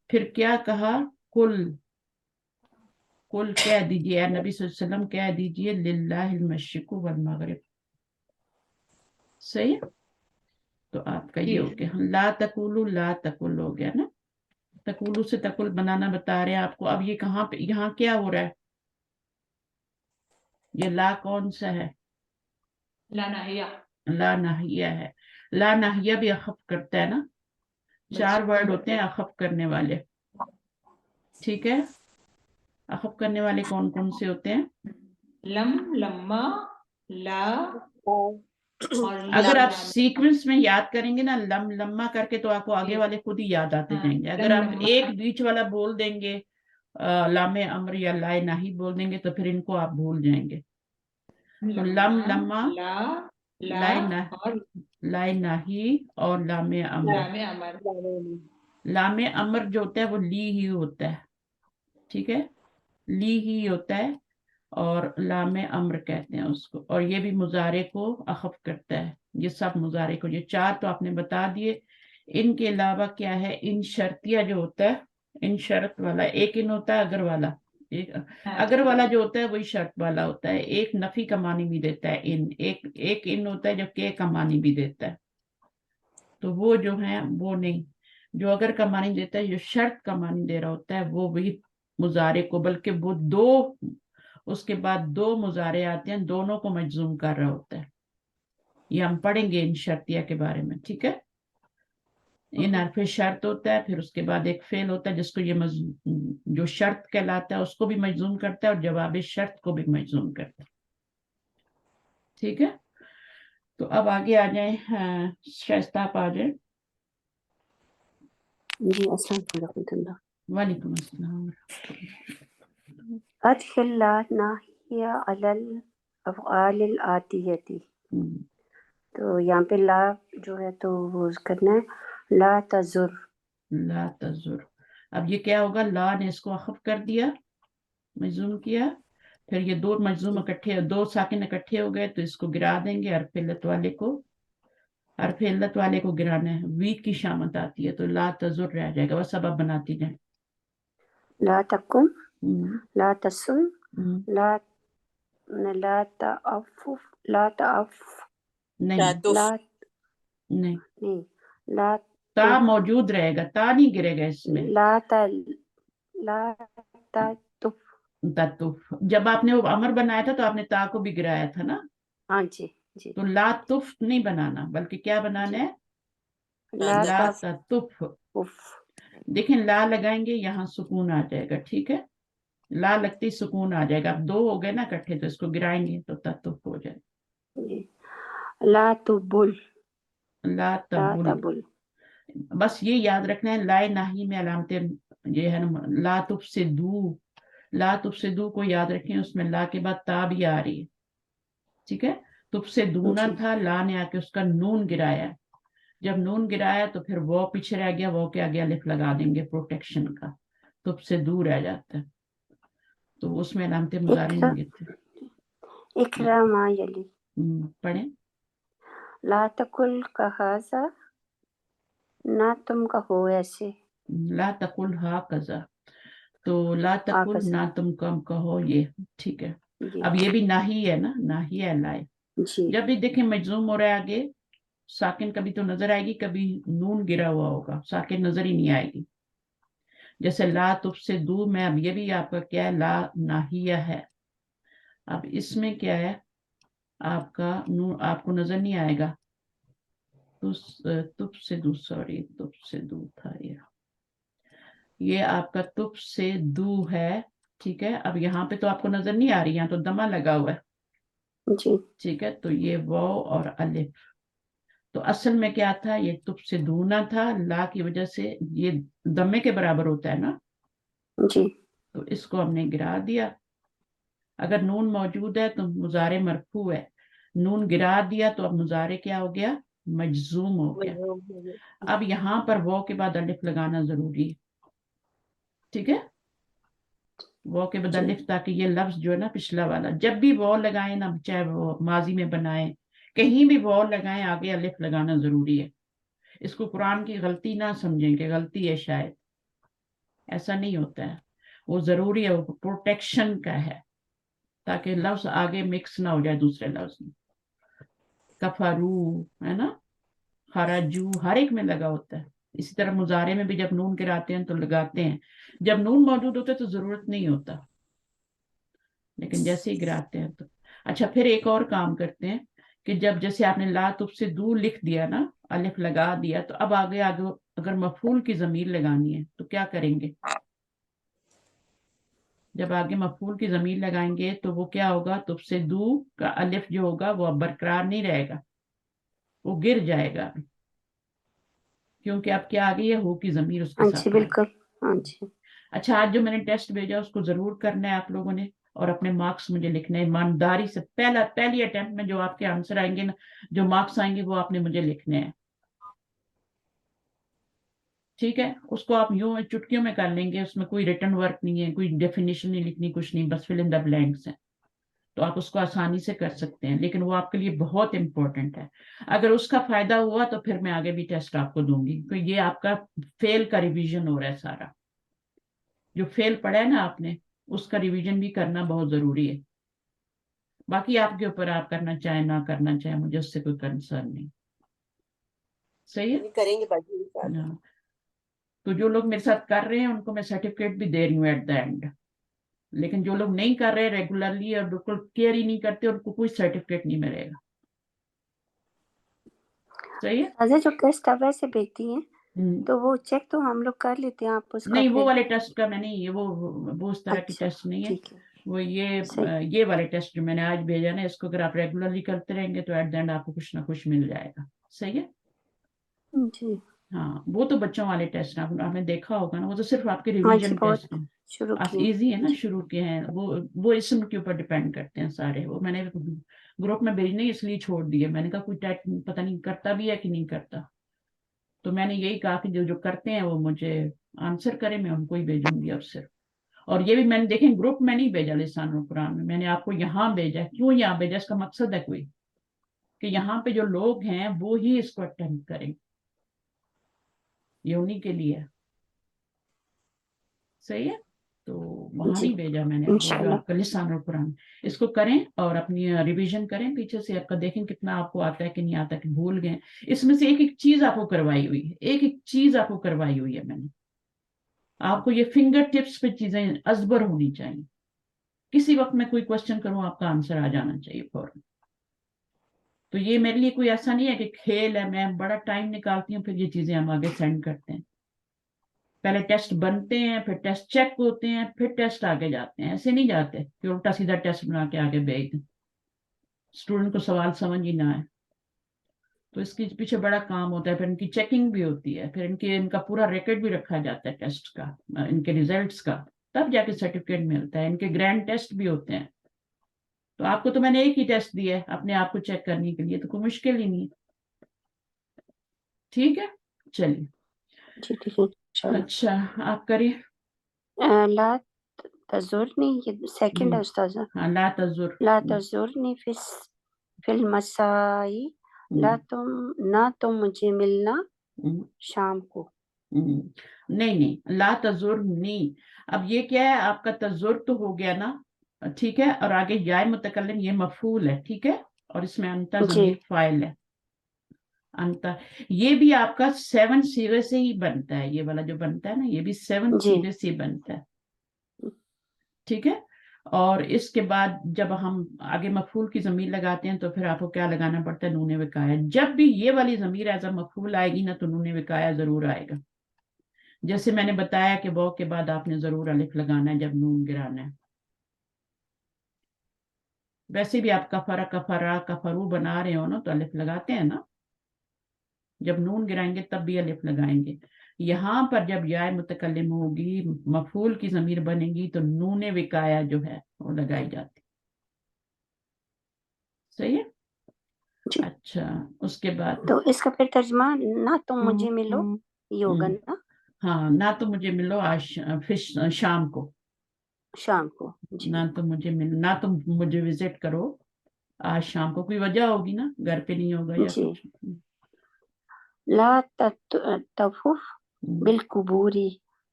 फिर क्या कहा, कुल कह दीजिए, नबी सल्लल्लाहु अलैहि वसल्लम कह दीजिए, लिल्लाहिल मशरिक़ु वल मग़रिब. सही है. तो आपका ये हो गया. ला तकुल हो गया ना. तकुलू से तकुल बनाना बता रहे हैं आपको. अब ये कहाँ पे, यहाँ क्या हो रहा है, ये ला कौन सा है, ला नाहिया. ला नाहिया है. ला नाहिया भी अखफ करता है ना. 4 वर्ड होते हैं अखफ करने वाले. ठीक है. अखफ करने वाले कौन कौन से होते हैं, लम, लम्मा, ला और अगर आप सीक्वेंस में याद करेंगे ना, लम लम्मा करके, तो आपको आगे वाले खुद ही याद आते जाएंगे. अगर आप एक बीच वाला बोल देंगे, लामे अम्र या लाए नाही बोल देंगे, तो फिर इनको आप भूल जाएंगे. तो लम लम्मा, लाए नाही और लामे अम्र. लामे अम्र जो होता है वो ली ही होता है. ठीक है, ली ही होता है. और लामे अम्र कहते हैं उसको. और ये भी मुजारे को अखफ करता है. ये सब मुजारे को, ये 4 तो आपने बता दिए. इनके अलावा क्या है, इन शर्तिया जो होता है, इन शर्त वाला, एक इन होता है अगर वाला. एक अगर वाला जो होता है वही शर्त वाला होता है. एक नफी का मानी भी देता है इन, एक इन होता है जो के का मानी भी देता है. तो वो जो है वो नहीं, जो अगर का मानी देता है, जो शर्त का मानी दे रहा होता है, वो वही मुजारे को, बल्कि वो 2, उसके बाद 2 मुजारे आते हैं, दोनों को मजजूम कर रहा होता है. ये हम पढ़ेंगे इन शर्तिया के बारे में. ठीक है. इन हरफ शर्त होता है, फिर उसके बाद एक फेल होता है जिसको ये जो शर्त कहलाता है उसको भी मजजूम करता है और जवाब शर्त को भी मजजूम करता है। ठीक है, तो अब आगे आ जाए, शाइस्ता आप आ जाए। जी अस्सलाम वालेकुम। वालेकुम अस्सलाम। अदखिल ला नाहिया अलल अफ़आलिल आतियती। तो यहाँ पे ला जो है तो वो करना है ला तजुर। ला तजुर, अब ये क्या होगा, ला ने इसको अखफ कर दिया, मजजूम किया, फिर ये दो मजजूम इकट्ठे, दो साकिन इकट्ठे हो गए तो इसको गिरा देंगे, हरफ इल्लत वाले को, हरफ इल्लत वाले को गिराना है, वीक की शामत आती है तो ला तजुर रह जाएगा, बस अब आप बनाती जाए। ला तकुम, हम्म, ला तसुम, हम्म, ला ला तअफ़ुफ़, ला तअफ़, नहीं तातुफ, ला नहीं, नहीं, ला ता मौजूद रहेगा, ता नहीं गिरेगा इसमें। ला ला ततुफ। ततुफ, जब आपने वो अमर बनाया था तो आपने ता को भी गिराया था ना, हाँ जी जी तो ला तुफ नहीं बनाना, बल्कि क्या बनाना जी। है, ला ला तफ़ुफ़। ततुफ। देखें ला लगाएंगे यहाँ सुकून आ जाएगा, ठीक है, ला लगती सुकून आ जाएगा, अब दो हो गए ना इकट्ठे तो इसको गिराएंगे तो ततुफ हो जाएगा। जी। ला तुबुल, ला ला तबुल, तबुल। बस ये याद रखना है, लाए नाही में अलामतें ये है ना, ला तुफ से दू, ला तुफ से दू को याद रखें, उसमें ला के बाद ता भी आ रही है, ठीक है, तुफ से दूना जी था, ला ने आके उसका नून गिराया, जब नून गिराया तो फिर वो पीछे रह गया, वो के आगे अलिफ लगा देंगे प्रोटेक्शन का, तुफ से दूर रह जाता है, तो उसमें अलामतें मुजारी इकरा, नहीं गिरती। इकरा मा यली। पढ़े, ला तकुल कहाजा, ना तुम कहो ऐसे। ला तकुल हा कजा, तो ला तकुल आकस ना तुम कम कहो ये, ठीक है, जी अब ये भी नाही है ना, नाही है लाए, जी जब भी देखें मजलूम हो रहा है आगे साकिन कभी तो नजर आएगी, कभी नून गिरा हुआ होगा, साकिन नजर ही नहीं आएगी, जैसे ला तुफ से दू में, अब ये भी आपका क्या है, ला नाहिया है, अब इसमें क्या है आपका नून आपको नजर नहीं आएगा, तुफ से दू, सॉरी तुफ से दू था ये आपका तुफ से दू है, ठीक है, अब यहाँ पे तो आपको नजर नहीं आ रही, यहाँ तो दमा लगा हुआ है, जी ठीक है, तो ये वाव और अलिफ, तो असल में क्या था, ये तुफ से दूना था, ला की वजह से ये दमे के बराबर होता है ना, जी तो इसको हमने गिरा दिया, अगर नून मौजूद है तो मुजारे मरफू है, नून गिरा दिया तो अब मुजारे क्या हो गया, मजजूम हो गया, अब यहाँ पर वो के बाद अलिफ लगाना जरूरी है, ठीक है, वो के बाद अलिफ, ताकि ये लफ्ज जो है ना पिछला वाला, जब भी वो लगाए ना, चाहे वो माजी में बनाए, कहीं भी वो लगाए आगे अलिफ लगाना जरूरी है, इसको कुरान की गलती ना समझें कि गलती है शायद, ऐसा नहीं होता है, वो जरूरी है, वो प्रोटेक्शन का है, ताकि लफ्ज आगे मिक्स ना हो जाए दूसरे लफ्ज में, कफरू है ना, खराजू हर एक में लगा होता है, इसी तरह मुजारे में भी जब नून गिराते हैं तो लगाते हैं, जब नून मौजूद होता है तो जरूरत नहीं होता, लेकिन जैसे ही गिराते हैं तो। अच्छा, फिर एक और काम करते हैं कि जब जैसे आपने ला तुफ से दूर लिख दिया ना, अलिफ लगा दिया, तो अब आगे आगे अगर मफूल की जमीर लगानी है तो क्या करेंगे, जब आगे मफूल की जमीर लगाएंगे तो वो क्या होगा, तुफ से दू का अलिफ जो होगा वो अब बरकरार नहीं रहेगा, वो गिर जाएगा, क्योंकि अब क्या आ गई है, हो की जमीर उसके हाँ साथ जी आ गई। बिल्कुल हाँ जी। अच्छा, आज जो मैंने टेस्ट भेजा उसको जरूर करना है आप लोगों ने, और अपने मार्क्स मुझे लिखने हैं ईमानदारी से, पहली अटेम्प्ट में जो आपके आंसर आएंगे ना, जो मार्क्स आएंगे वो आपने मुझे लिखने हैं, ठीक है, उसको आप यूं चुटकियों में कर लेंगे, उसमें कोई रिटर्न वर्क नहीं है, कोई डेफिनेशन नहीं लिखनी, कुछ नहीं, बस फिल इन द ब्लैंक्स है, तो आप उसको आसानी से कर सकते हैं, लेकिन वो आपके लिए बहुत इंपॉर्टेंट है, अगर उसका फायदा हुआ तो फिर मैं आगे भी टेस्ट आपको दूंगी, तो ये आपका फेल का रिवीजन हो रहा है सारा, जो फेल पढ़ा है ना आपने उसका रिवीजन भी करना बहुत जरूरी है, बाकी आपके ऊपर, आप करना चाहे ना करना चाहे, मुझे उससे कोई कंसर्न नहीं, सही है करेंगे बाकी ना, तो जो लोग मेरे साथ कर रहे हैं उनको मैं सर्टिफिकेट भी दे रही हूँ एट द एंड, लेकिन जो लोग नहीं कर रहे रेगुलरली और बिल्कुल केयर ही नहीं करते उनको कोई सर्टिफिकेट नहीं मिलेगा, सही है। ताज़ा जो टेस्ट आप वैसे भेजती हैं تو وہ چیک تو ہم لوگ کر لیتے ہیں, آپ اس کا نہیں وہ پھر. والے ٹیسٹ کا میں نہیں, یہ وہ اس طرح کی اچھا ٹیسٹ نہیں ہے. ٹھیک ہے, وہ صحیح. یہ والے ٹیسٹ جو میں نے آج بھیجا نا, اس کو اگر آپ ریگولرلی کرتے رہیں گے تو ایٹ دا اینڈ آپ کو کچھ نہ کچھ مل جائے گا. صحیح ہے. جی ہاں وہ تو بچوں والے ٹیسٹ آپ نے دیکھا ہوگا نا, وہ تو صرف آپ کے ہاں جی, ریویژن بہت ٹیسٹ ہیں. شروع کی. ایزی ہے نا, جی شروع کے ہیں وہ اسم کے اوپر ڈیپینڈ کرتے ہیں سارے. وہ میں نے گروپ میں بھیجنے اس لیے چھوڑ دیے, میں نے کہا کوئی پتہ نہیں کرتا بھی ہے کہ نہیں کرتا, تو میں نے یہی کہا کہ جو کرتے ہیں وہ مجھے آنسر کرے, میں ان کو ہی بھیجوں گی اب صرف. اور یہ بھی میں نے دیکھیں گروپ میں نہیں بھیجا لسان القرآن میں نے آپ کو یہاں بھیجا. کیوں یہاں بھیجا, اس کا مقصد ہے کوئی کہ یہاں پہ جو لوگ ہیں وہ ہی اس کو اٹینڈ کریں, یہ انہیں کے لیے. صحیح ہے. تو وہاں جی نہیں بھیجا میں نے, وہ جو انشاءاللہ. آپ کا لسان القرآن, اس کو کریں اور اپنی ریویژن کریں پیچھے سے, آپ کا دیکھیں کتنا آپ کو آتا ہے کہ نہیں آتا, کہ بھول گئے. اس میں سے ایک ایک چیز آپ کو کروائی ہوئی ہے, ایک ایک چیز آپ کو کروائی ہوئی ہے میں نے. آپ کو یہ فنگر ٹپس پہ چیزیں ازبر ہونی چاہیے. کسی وقت میں کوئی کوشچن کروں آپ کا آنسر آ جانا چاہیے فوراً. تو یہ میرے لیے کوئی ایسا نہیں ہے کہ کھیل ہے, میں بڑا ٹائم نکالتی ہوں, پھر یہ چیزیں ہم آگے سینڈ کرتے ہیں. پہلے ٹیسٹ بنتے ہیں, پھر ٹیسٹ چیک ہوتے ہیں, پھر ٹیسٹ آگے جاتے ہیں. ایسے نہیں جاتے کہ الٹا سیدھا ٹیسٹ بنا کے آگے بھیج دیں, اسٹوڈنٹ کو سوال سمجھ ہی نہ آئے. تو اس کے پیچھے بڑا کام ہوتا ہے, پھر ان کی چیکنگ بھی ہوتی ہے, پھر ان کا پورا ریکارڈ بھی رکھا جاتا ہے ٹیسٹ کا, ان کے ریزلٹس کا, تب جا کے سرٹیفکیٹ ملتا ہے. ان کے گرینڈ ٹیسٹ بھی ہوتے ہیں. تو آپ کو تو میں نے ایک ہی ٹیسٹ دیا ہے اپنے آپ کو چیک کرنے کے لیے, تو کوئی مشکل ہی نہیں. ٹھیک ہے, چلیے. جی ٹھیک ہے انشاءاللہ. اچھا آپ کریے. لا تزورنی, یہ سیکنڈ ہے استاذہ. ہاں لا تزر. لا تزورنی فی المسائی, نہ تم مجھے ملنا شام کو. نہیں لا تزر نہیں. اب یہ کیا ہے, آپ کا تزر تو ہو گیا نا, ٹھیک ہے, اور آگے یا متکلم یہ مفعول ہے, ٹھیک ہے, اور اس میں انتا جی ضمیر فاعل ہے. انتا یہ بھی آپ کا 7 سیغے سے ہی بنتا ہے, یہ والا جو بنتا ہے نا یہ بھی 7 جی سیغے سے ہی بنتا ہے. ٹھیک ہے. اور اس کے بعد جب ہم آگے مفعول کی ضمیر لگاتے ہیں تو پھر آپ کو کیا لگانا پڑتا ہے, نون وقایا. جب بھی یہ والی ضمیر ایز اے مفعول آئے گی نا تو نون وقایا ضرور آئے گا. جیسے میں نے بتایا کہ واو کے بعد آپ نے ضرور الف لگانا ہے جب نون گرانا ہے. ویسے بھی آپ کفرا کفرا کفرو بنا رہے ہو نا تو الف لگاتے ہیں نا, جب نون گرائیں گے تب بھی الف لگائیں گے. یہاں پر جب یا متکلم ہوگی, مفعول کی ضمیر بنے گی تو نون وقایا جو ہے وہ لگائی جاتی. صحیح ہے. جی. اچھا اس کے بعد تو اس کا پھر ترجمہ نہ تم مجھے ملو یہ ہوگا نا. ہاں نہ تو مجھے ملو آج شام کو, شام کو. جی نہ تم مجھے وزٹ کرو آج شام کو. کوئی وجہ ہوگی نا, گھر پہ نہیں ہوگا یا جی. کچھ. لا تطوف بالقبوری,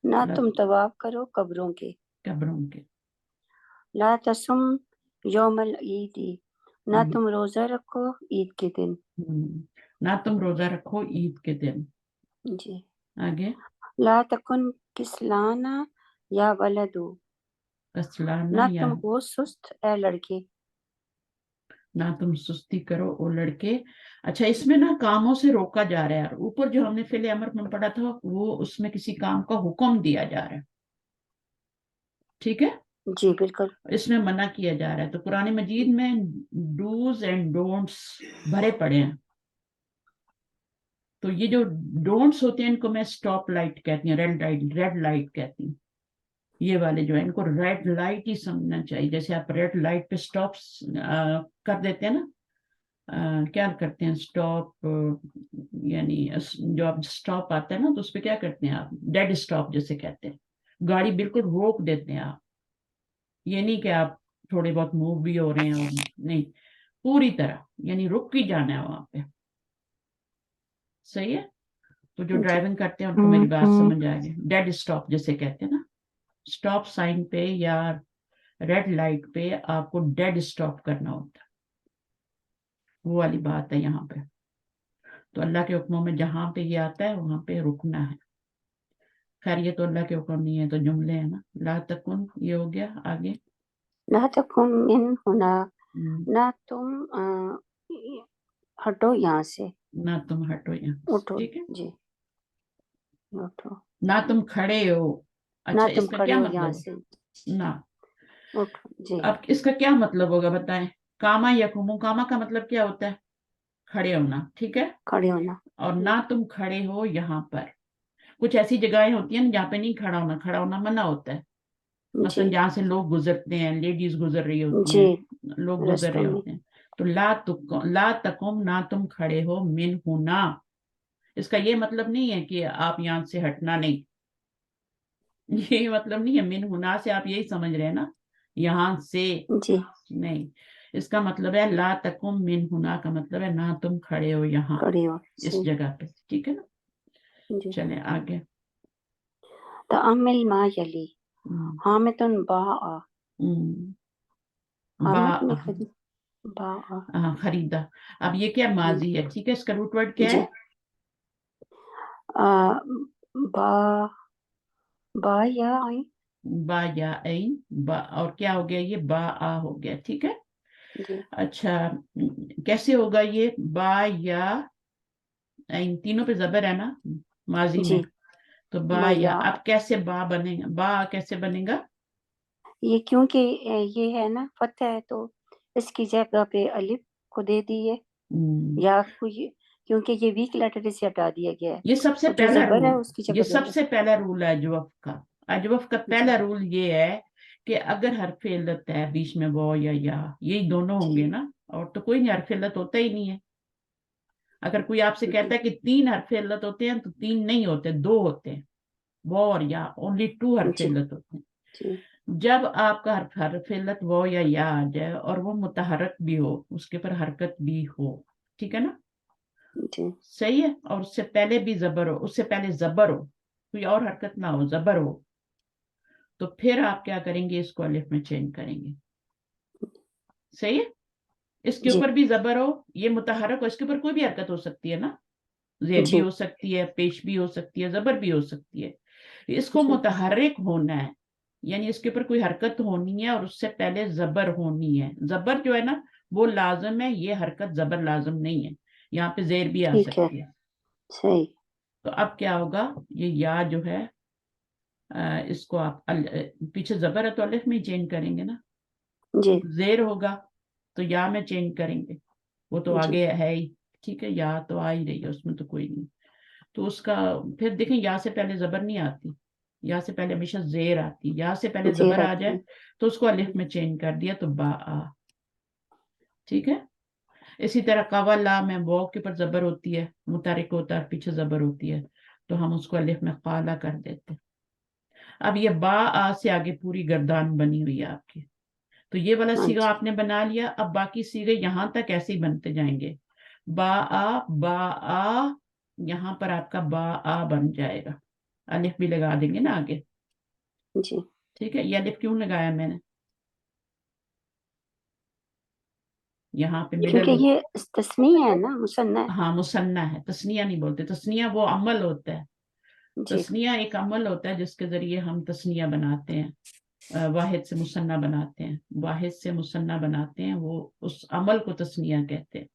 نہ تم طواف کرو قبروں کے. قبروں کے. لا تصم یوم العید, نہ تم روزہ رکھو عید کے دن. نہ تم روزہ رکھو عید کے دن. جی. آگے لا تکن کسلانا یا ولدو, کسلانا نہ یا تم ہو سست اے لڑکے. نہ تم سستی کرو او لڑکے. اچھا اس میں نا کاموں سے روکا جا رہا ہے. اوپر جو ہم نے فعل امر میں پڑھا تھا وہ اس میں کسی کام کا حکم دیا جا رہا ہے, ٹھیک ہے, جی بالکل. اس میں منع کیا جا رہا ہے. تو قرآن مجید میں ڈوز اینڈ ڈونٹس بھرے پڑے ہیں. تو یہ جو ڈونٹس ہوتے ہیں ان کو میں اسٹاپ لائٹ کہتی ہوں, ریڈ لائٹ کہتی ہوں. یہ والے جو ہے ان کو ریڈ لائٹ ہی سمجھنا چاہیے. جیسے آپ ریڈ لائٹ پہ اسٹاپ کر دیتے ہیں نا, کیا کرتے ہیں اسٹاپ, یعنی جو آپ اسٹاپ آتا ہے نا تو اس پہ کیا کرتے ہیں آپ, ڈیڈ اسٹاپ جیسے کہتے ہیں, گاڑی بالکل روک دیتے ہیں آپ. یہ نہیں کہ آپ تھوڑے بہت موو بھی ہو رہے ہیں, نہیں, پوری طرح یعنی رک ہی جانا ہے وہاں پہ. صحیح ہے. تو جو ڈرائیونگ کرتے ہیں ان کو میری بات سمجھ آ گئی. ڈیڈ اسٹاپ جیسے کہتے ہیں نا, اسٹاپ سائن پہ یا ریڈ لائٹ پہ آپ کو ڈیڈ اسٹاپ کرنا ہوتا ہے, وہ والی بات ہے یہاں پہ. تو اللہ کے حکموں میں جہاں پہ یہ آتا ہے وہاں پہ رکنا ہے. خیر یہ تو اللہ کے حکم نہیں ہے, تو جملے ہیں نا. لا تکن یہ ہو گیا. آگے لا تکن من ہونا, نہ تم ہٹو یہاں سے, نہ تم ہٹو یہاں. اٹھو. ٹھیک ہے. جی. उठो, ना तुम खड़े हो, ना अच्छा तुम इसका खड़े क्या हो मतलब यहाँ है? से, ना, उठो जी, अब इसका क्या मतलब होगा बताएं? कामा यकुमु, कामा का मतलब क्या होता है? खड़े होना, ठीक है। खड़े होना, और ना तुम खड़े हो यहाँ पर, कुछ ऐसी जगहें होती हैं जहाँ पे नहीं खड़ा होना, खड़ा होना मना होता है। मसलन जी जहाँ से लोग गुजरते हैं, लेडीज गुजर रही होती जी, हैं, लोग गुजर रस्तों रहे में, होते हैं। तो ला तकुम, ना तुम खड़े हो, मिन हुना, इसका ये मतलब नहीं है कि आप यहाँ से हटना नहीं, ये मतलब नहीं है। मिन हुना से आप यही समझ रहे हैं ना, यहाँ से, जी नहीं। इसका मतलब है ला तकुम मिन हुना का मतलब है ना तुम खड़े हो यहाँ, खड़े हो इस से, जगह पे, ठीक है ना। जी। चले आगे। तअम्मिल मा यली, हम्म, हामितुन बाआ, हम्म, हामिद में बा, खरीद, बाआ हाँ खरीदा। अब ये क्या माजी है, ठीक है, इसका रूट वर्ड क्या जी, है? आ, बा बा या आई, बा या ऐन, बा, और क्या हो गया ये? बा आ हो गया, ठीक है। जी अच्छा, कैसे होगा ये? बा या ऐन, तीनों पे जबर है ना माजी जी, में, तो बा या, माया, अब कैसे बा बनेगा, बा कैसे बनेगा? ये क्योंकि ये है ना फतह है तो इसकी जगह पे अलिफ को दे दिए, हम्म, या कोई, क्योंकि ये वीक लेटर से हटा दिया गया है, ये सबसे और जो पहला जबर है रूल, उसकी ये जगह पे अलिफ। सबसे पहला रूल है अजवफ का। अजवफ का जी पहला रूल ये है कि अगर हरफ इल्लत है बीच में, वो या यही दोनों होंगे जी ना, और तो कोई नहीं, हरफ इल्लत होता ही नहीं है। अगर कोई आपसे जी कहता है कि 3 हरफ इल्लत होते हैं, तो 3 नहीं होते, 2 होते हैं, वो और या, ओनली 2 हरफ जी इल्लत होते जी हैं। जब आपका हरफ इल्लत वो या आ जाए और वो मुतहरक भी हो, उसके पर हरकत भी हो, ठीक है ना, जी सही है, और उससे पहले भी जबर हो, उससे पहले जबर हो, कोई और हरकत ना हो, जबर हो, तो फिर आप क्या करेंगे? इसको अलिफ में चेंज करेंगे, सही है। इसके जी ऊपर भी जबर हो, ये मुतहरक हो, इसके ऊपर कोई भी हरकत हो सकती है ना, जेर भी जी हो सकती है, पेश भी हो सकती है, जबर भी हो सकती है। इसको जी मुतहरक होना है, यानी इसके ऊपर कोई हरकत होनी है और उससे पहले जबर होनी है। जबर जो है ना वो लाजम है, ये हरकत जबर लाजम नहीं है, यहाँ पे जेर भी आ ठीक है, सकती है। सही, तो अब क्या होगा, ये या जो है, इसको आप पीछे जबर है तो अलिफ में ही चेंज करेंगे ना, जी जेर होगा तो या में चेंज करेंगे, वो तो जी आगे है ही, ठीक है, या तो आ ही रही है, उसमें तो कोई नहीं। तो उसका फिर देखें, या से पहले जबर नहीं आती, या से पहले हमेशा जेर आती, या से पहले जी जबर आ रहती जाए है, तो उसको अलिफ में चेंज कर दिया, तो बा आ, ठीक है। इसी तरह कवला में वो के ऊपर जबर होती है, मुतारिक होता है, पीछे जबर होती है, तो हम उसको अलिफ में काला कर देते हैं। अब ये बा आ से आगे पूरी गर्दान बनी हुई है आपकी, तो ये वाला हाँ सीगा जी आपने बना लिया। अब बाकी सीगे यहां तक ऐसे ही बनते जाएंगे, बा आ, यहाँ पर आपका बा आ बन जाएगा, अलिफ भी लगा देंगे ना आगे, जी, ठीक है। ये अलिफ क्यों लगाया मैंने यहाँ पे क्योंकि मिडल? ये तस्नीह है ना, मुसन्ना है, हाँ मुसन्ना है, तस्निया नहीं बोलते, तस्निया वो अमल होता है, जी तस्निया एक अमल होता है जिसके जरिए हम तस्निया बनाते हैं, वाहिद से मुसन्ना बनाते हैं, वाहिद से मुसन्ना बनाते हैं, वो उस अमल को तस्निया कहते हैं,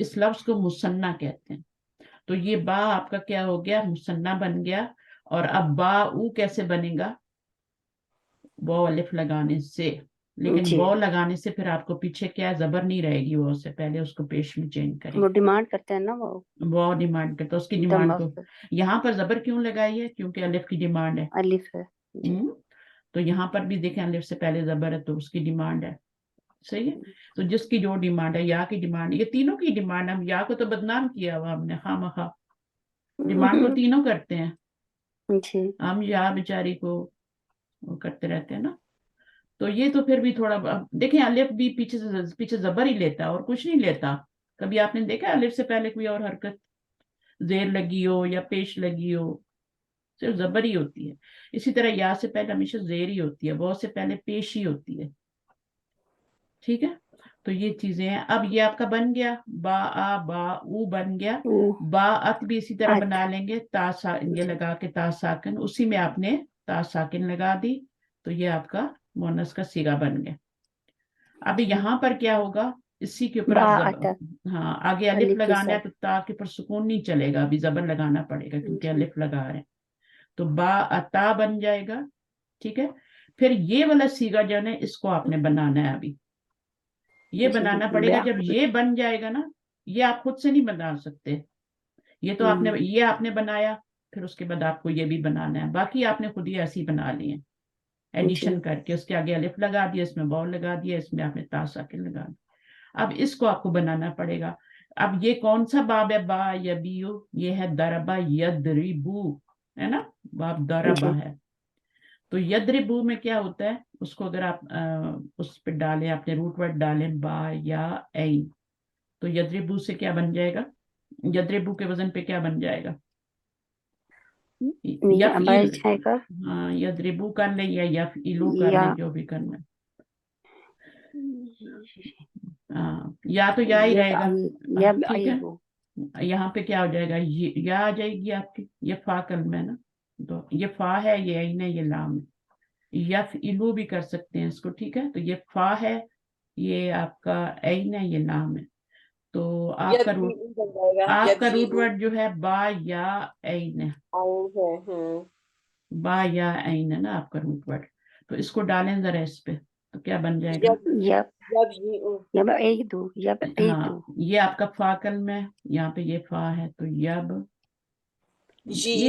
इस लफ्ज को मुसन्ना कहते हैं। तो ये बा आपका क्या हो गया? मुसन्ना बन गया। और अब बा ऊ कैसे बनेगा? वो अलिफ लगाने से, लेकिन जी, वो लगाने से फिर आपको पीछे क्या है, जबर नहीं रहेगी, वो से पहले उसको पेश में चेंज वो करेंगे। डिमांड करते हैं ना वो, वो डिमांड करता है, उसकी दम डिमांड को वक्त यहाँ पर जबर क्यों लगाई है? क्योंकि अलिफ की डिमांड है। अलिफ है, जी तो यहाँ पर भी देखें अलिफ से पहले जबर है तो उसकी डिमांड है, सही है। तो जिसकी जो डिमांड है, या की डिमांड, ये तीनों की डिमांड, हम या को तो बदनाम किया हुआ हमने खामखा, डिमांड तो तीनों करते हैं, जी हम या बेचारी को वो करते रहते हैं ना। तो ये तो फिर भी थोड़ा देखें, अलिफ भी पीछे जबर ही लेता है और कुछ नहीं लेता। कभी आपने देखा अलिफ से पहले कोई और हरकत, जेर लगी हो या पेश लगी हो, सिर्फ जबर ही होती है। इसी तरह या से पहले हमेशा जेर ही होती है, वो से पहले पेश ही होती है, ठीक है। तो ये चीजें हैं। अब ये आपका बन गया, बा आ बा ऊ बन गया। ओ बा अत भी इसी तरह अत, बना लेंगे, ये जी लगा के ता साकिन, उसी में आपने ता साकिन लगा दी, तो ये आपका मोनस का सीगा बन गया। अब जी यहाँ पर क्या होगा? इसी के ऊपर बा आप अता हाँ आगे अलिफ अलिफ के लगाना है साथ। तो ता के ऊपर सुकून नहीं चलेगा, अभी जबर लगाना पड़ेगा क्योंकि जी अलिफ लगा रहे हैं। तो बा अता बन जाएगा, ठीक है। फिर ये वाला सीगा जो है ना, इसको आपने बनाना है अभी, ये जी बनाना पड़ेगा। बा जब ये बन जाएगा ना, ये आप खुद से नहीं बना सकते, ये तो आपने ये आपने बनाया, फिर उसके बाद आपको ये भी बनाना है, बाकी आपने खुद ही ऐसे ही बना लिए एडिशन जी करके, उसके आगे अलिफ लगा दिया, इसमें वाव लगा दिया, इसमें आपने ता साकिन लगा दिया। अब इसको आपको बनाना पड़ेगा। अब ये कौन सा बाब है, बा यबीयु, ये है दरबा यदरिबू, है ना, बाब दरबा जी है। तो यदरिबू में क्या होता है, उसको अगर आप उस पे डालें, आपने रूट वर्ड डालें बा या ऐन, तो यदरिबू से क्या बन जाएगा, यदरिबू के वजन पे क्या बन जाएगा, ये यफ बढ़ इल, जाएगा हाँ यदरिबू कर ले या यफ इलू कर या ले, जो भी करना है। हाँ या तो या ही यब रहेगा, आई यब ठीक आई है। वो यहाँ पे क्या हो जाएगा, ये या आ जाएगी आपकी, ये फा कलम है ना, तो ये फा है, ये ऐन है, ये लाम है। यफ इलू भी कर सकते हैं इसको, ठीक है। तो ये फा है, ये आपका ऐन है, ये लाम है। तो यब जी ऊ बन जाएगा, यब आपका जी रूट ऊ वर्ड जो है बा या ऐन है, आउन है। बा या ऐन है ना आपका रूट वर्ड। तो इसको डालें जरा इस पे, तो क्या बन जाएगा, यब यब यब जी ऊ यब आई दो यब आई दो हाँ ये आपका फा कलम है, यहाँ पे ये फा है, तो यब जी ये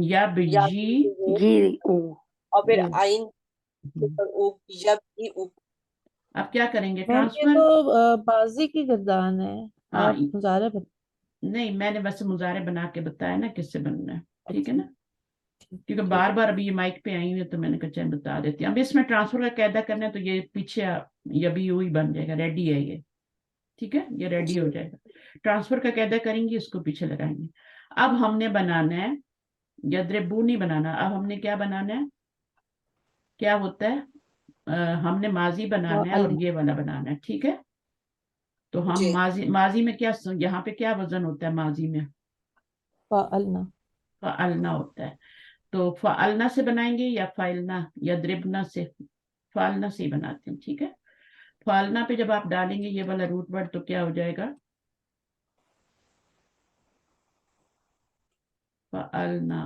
यब या जी, जी ओ और फिर ओ आइन के ऊपर ऊ, यब जी ऊ। अब क्या करेंगे, मैम ये ट्रांसफर। तो बाजी की गर्दान है, हाँ आप मुजारे नहीं, मैंने बस मुजारे बना के बताया ना किससे बनना है, ठीक है अच्छा ना, क्योंकि बार बार अभी ये माइक पे आई हुई है तो मैंने कहा चल बता देती हूँ। अब इसमें ट्रांसफर का कायदा करना है, तो ये पीछे ये भी यू ही बन जाएगा, रेडी है ये, ठीक है, ये रेडी हो जाएगा। ट्रांसफर का कायदा करेंगे, इसको पीछे लगाएंगे। अब हमने बनाना है, यद्रिबू नहीं बनाना, अब हमने क्या बनाना है, क्या होता है, हमने माजी बनाना है और अलना ये वाला बनाना है, ठीक है। तो हम जी माजी, माजी में क्या, यहाँ पे क्या वजन होता है माजी में, अलना फअलना होता है। तो फअलना से बनाएंगे या फाइलना या द्रिबना से, फालना से ही बनाते हैं, ठीक है। फालना पे जब आप डालेंगे ये वाला रूट वर्ड, तो क्या हो जाएगा, फालना,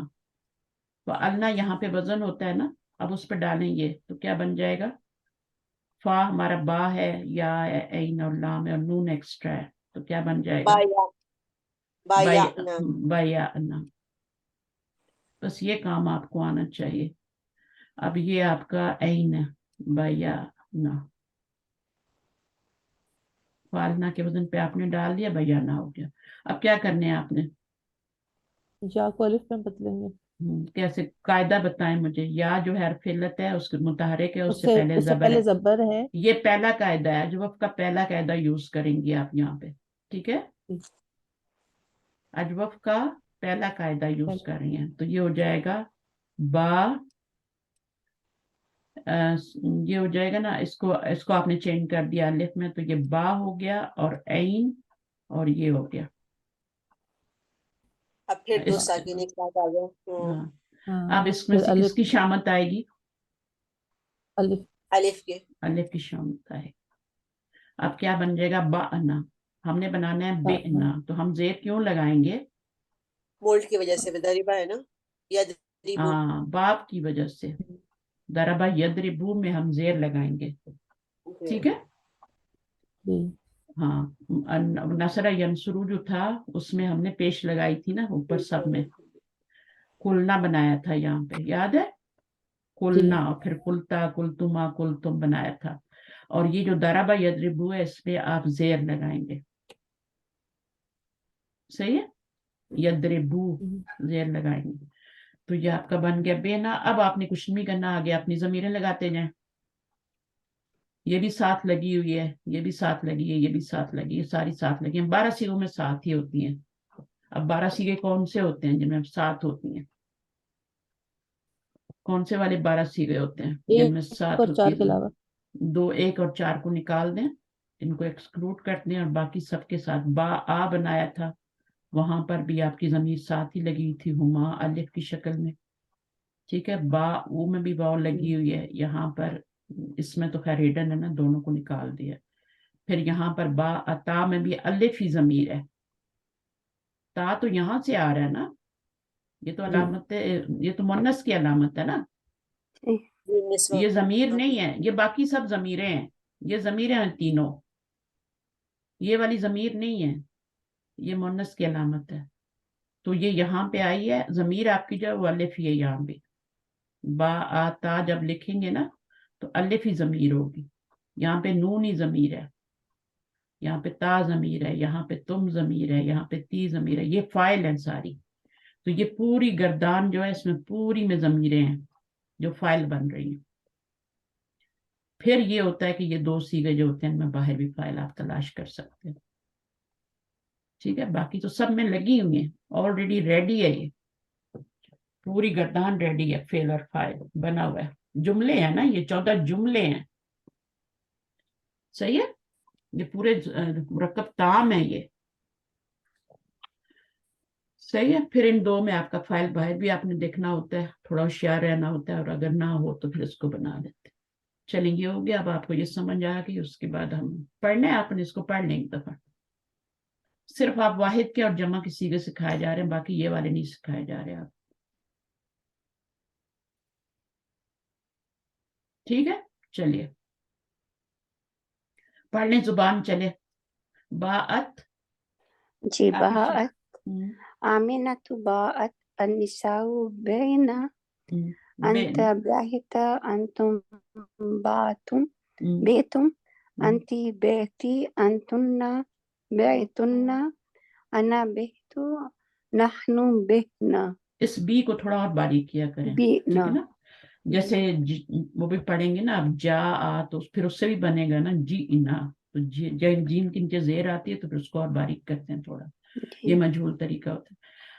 फालना यहाँ पे वजन होता है ना, अब उस पर डालेंगे तो क्या बन जाएगा, फा हमारा बा है, या है, ऐन और लाम है और नून एक्स्ट्रा है, तो क्या बन जाएगा, बाया बाया ना बयाना। बस ये काम आपको आना चाहिए। अब ये आपका ऐन है, बयाना, फालना के वजन पे आपने डाल दिया, बयाना हो गया। अब क्या करने हैं आपने, या को अलिफ में बदलेंगे, कैसे कायदा बताएं मुझे। या जो हर्फ इल्लत है उसके मुतहरिक है, उससे उससे पहले उससे जबर पहले है, जबर है। ये पहला कायदा है, अजवफ का पहला कायदा यूज करेंगे आप यहाँ पे, ठीक है। अजवफ का पहला कायदा यूज कर रही हैं, तो ये हो जाएगा बा, ये हो जाएगा ना, इसको इसको आपने चेंज कर दिया अलिफ में, तो ये बा हो गया और ऐन और ये हो गया अब फिर दो इस, साकिन एक साथ आ गए। हाँ। हाँ अब इसमें फिर से अलिफ किसकी शामत आएगी, अलिफ अलिफ के अलिफ की शामत आएगी। अब क्या बन जाएगा, बाना, हमने बनाना है हाँ बेना, तो हम जेर क्यों लगाएंगे, मोल्ड की वजह से दरिबा है ना, यदरिबू। हाँ बाप की वजह से, दरबा यदरिबू में हम जेर लगाएंगे, ठीक है। जी हाँ नसरा यंसुरू जो था उसमें हमने पेश लगाई थी ना ऊपर सब में, कुलना बनाया था यहाँ पे, याद है, जी कुलना, और फिर कुलता कुलतुमा कुलतुम बनाया था। और ये जो दरबा यदरिबू है, इस पे आप जेर लगाएंगे, सही है, यदरिबू जेर लगाएंगे। तो ये आपका बन गया बेना। अब आपने कुछ नहीं करना, आगे अपनी जमीरें लगाते जाएं, ये भी साथ लगी हुई है, ये भी साथ लगी है, ये भी साथ लगी है, सारी साथ लगी है, 12 सीगों में साथ ही होती हैं। अब 12 सीगे कौन से होते हैं जिनमें साथ होती हैं, कौन से वाले 12 सीगे होते हैं जिनमें एक साथ और होती चार है, के अलावा दो, एक और चार को निकाल दें, इनको एक्सक्लूड कर दें, और बाकी सबके साथ बा आ बनाया था, वहां पर भी आपकी जमीर साथ ही लगी थी, हुमा अलिफ की शक्ल में, ठीक है। बा ऊ में भी वाव लगी हुई है यहाँ पर, इसमें तो खैर हिडन है ना, दोनों को निकाल दिया। फिर यहाँ पर बा अता में भी अलिफी ज़मीर है, ता तो यहाँ से आ रहा है ना, ये तो अलामत है, ये तो मुन्नस की अलामत है ना, ये ज़मीर नहीं है, ये बाकी सब ज़मीरें हैं, ये ज़मीरें हैं तीनों, ये वाली ज़मीर नहीं है, ये मुन्नस की अलामत है। तो ये यहाँ पे आई है, ज़मीर आपकी जो है वो अलिफ है, यहाँ पे बा आता जब लिखेंगे ना तो अलिफ ही ज़मीर होगी, यहाँ पे नून ही ज़मीर है, यहाँ पे ता ज़मीर है, यहाँ पे तुम ज़मीर है, यहाँ पे ती ज़मीर है, ये फाइल है सारी। तो ये पूरी गर्दान जो है इसमें पूरी में ज़मीरें हैं जो फाइल बन रही हैं। फिर ये होता है कि ये दो सीगे जो होते हैं इनमें बाहर भी फाइल आप तलाश कर सकते हैं, ठीक है। बाकी तो सब में लगी हुई है, ऑलरेडी रेडी है, ये पूरी गर्दान रेडी है, फेल और फाइल बना हुआ है, जुमले हैं ना, ये 14 जुमले हैं, सही है, ये पूरे मुरक्कब ताम है ये, सही है। फिर इन दो में आपका फाइल बाहर भी आपने देखना होता है, थोड़ा होशियार रहना होता है, और अगर ना हो तो फिर इसको बना लेते हैं। चलेंगे, हो गया, अब आपको ये समझ आ गई। उसके बाद हम पढ़ने, आपने इसको पढ़ लें एक दफा, सिर्फ आप वाहिद के और जमा के सीगे सिखाए जा रहे हैं, बाकी ये वाले नहीं सिखाए जा रहे आप, ठीक है। चलिए पढ़ लें, जुबान चले। बाअत जी, आप बाअत आमिनतु बाअत अन्निसाउ बैना अंत बाहिता अंतुम बातुम बेतुम अंती बेती अंतुन्ना बैतुन्ना अना बेतु नहनु बेहना। इस बी को थोड़ा और बारीक किया करें, ठीक है ना, जैसे वो भी पढ़ेंगे ना अब, जा आ तो फिर उससे भी बनेगा ना जी इना, तो जब जीन के नीचे जेर आती है तो फिर उसको और बारीक करते हैं थोड़ा, ये मजबूल तरीका होता है।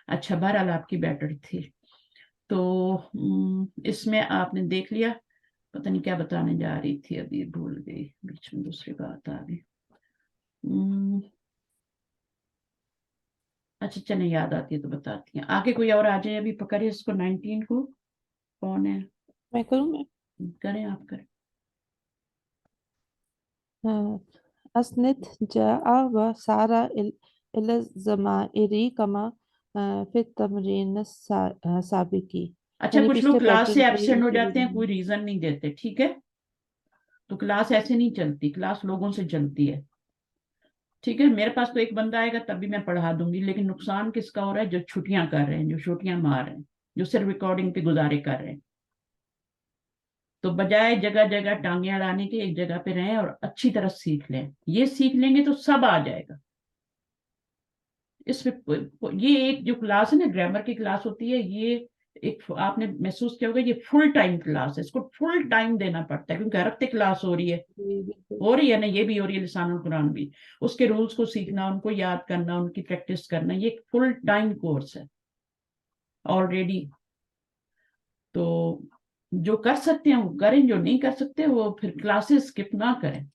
अच्छा, बहरहाल आपकी बेटर थी। तो इसमें आपने देख लिया, पता नहीं क्या बताने जा रही थी, अभी भूल गई, बीच में दूसरी बात आ गई। अच्छा चले, याद आती है तो बताती हैं। आगे कोई और आ जाए, अभी पकड़े इसको 19 को, कौन है? मैं करूँ? करें, आप करें। अस्निद जाआ व सारा इल ज़माइरी कमा फिर तमरीन साबिकी। अच्छा, यानी कुछ पिछले लोग क्लास पैटर्न से पे एब्सेंट हो इसी जाते हैं, तरह। कोई रीजन नहीं देते, ठीक है, तो क्लास ऐसे नहीं चलती, क्लास लोगों से चलती है, ठीक है। मेरे पास तो एक बंदा आएगा तब भी मैं पढ़ा दूंगी, लेकिन नुकसान किसका हो रहा है? जो छुट्टियां कर रहे हैं, जो छुट्टियां मार रहे हैं, जो सिर्फ रिकॉर्डिंग पे गुजारे कर रहे हैं। तो बजाय जगह जगह टांगे अड़ाने के, एक जगह पे रहें और अच्छी तरह सीख लें। ये सीख लेंगे तो सब आ जाएगा। इसमें ये एक जो क्लास है ना, ग्रामर की क्लास होती है, ये एक आपने महसूस किया होगा, ये फुल टाइम क्लास है, इसको फुल टाइम देना पड़ता है, क्योंकि हर हफ्ते क्लास हो रही है ना, ये भी हो रही है, लिसानुल कुरान भी, उसके रूल्स को सीखना, उनको याद करना, उनकी प्रैक्टिस करना, ये एक फुल टाइम कोर्स है ऑलरेडी। तो जो कर सकते हैं वो करें, जो नहीं कर सकते वो फिर क्लासेस स्किप ना करें,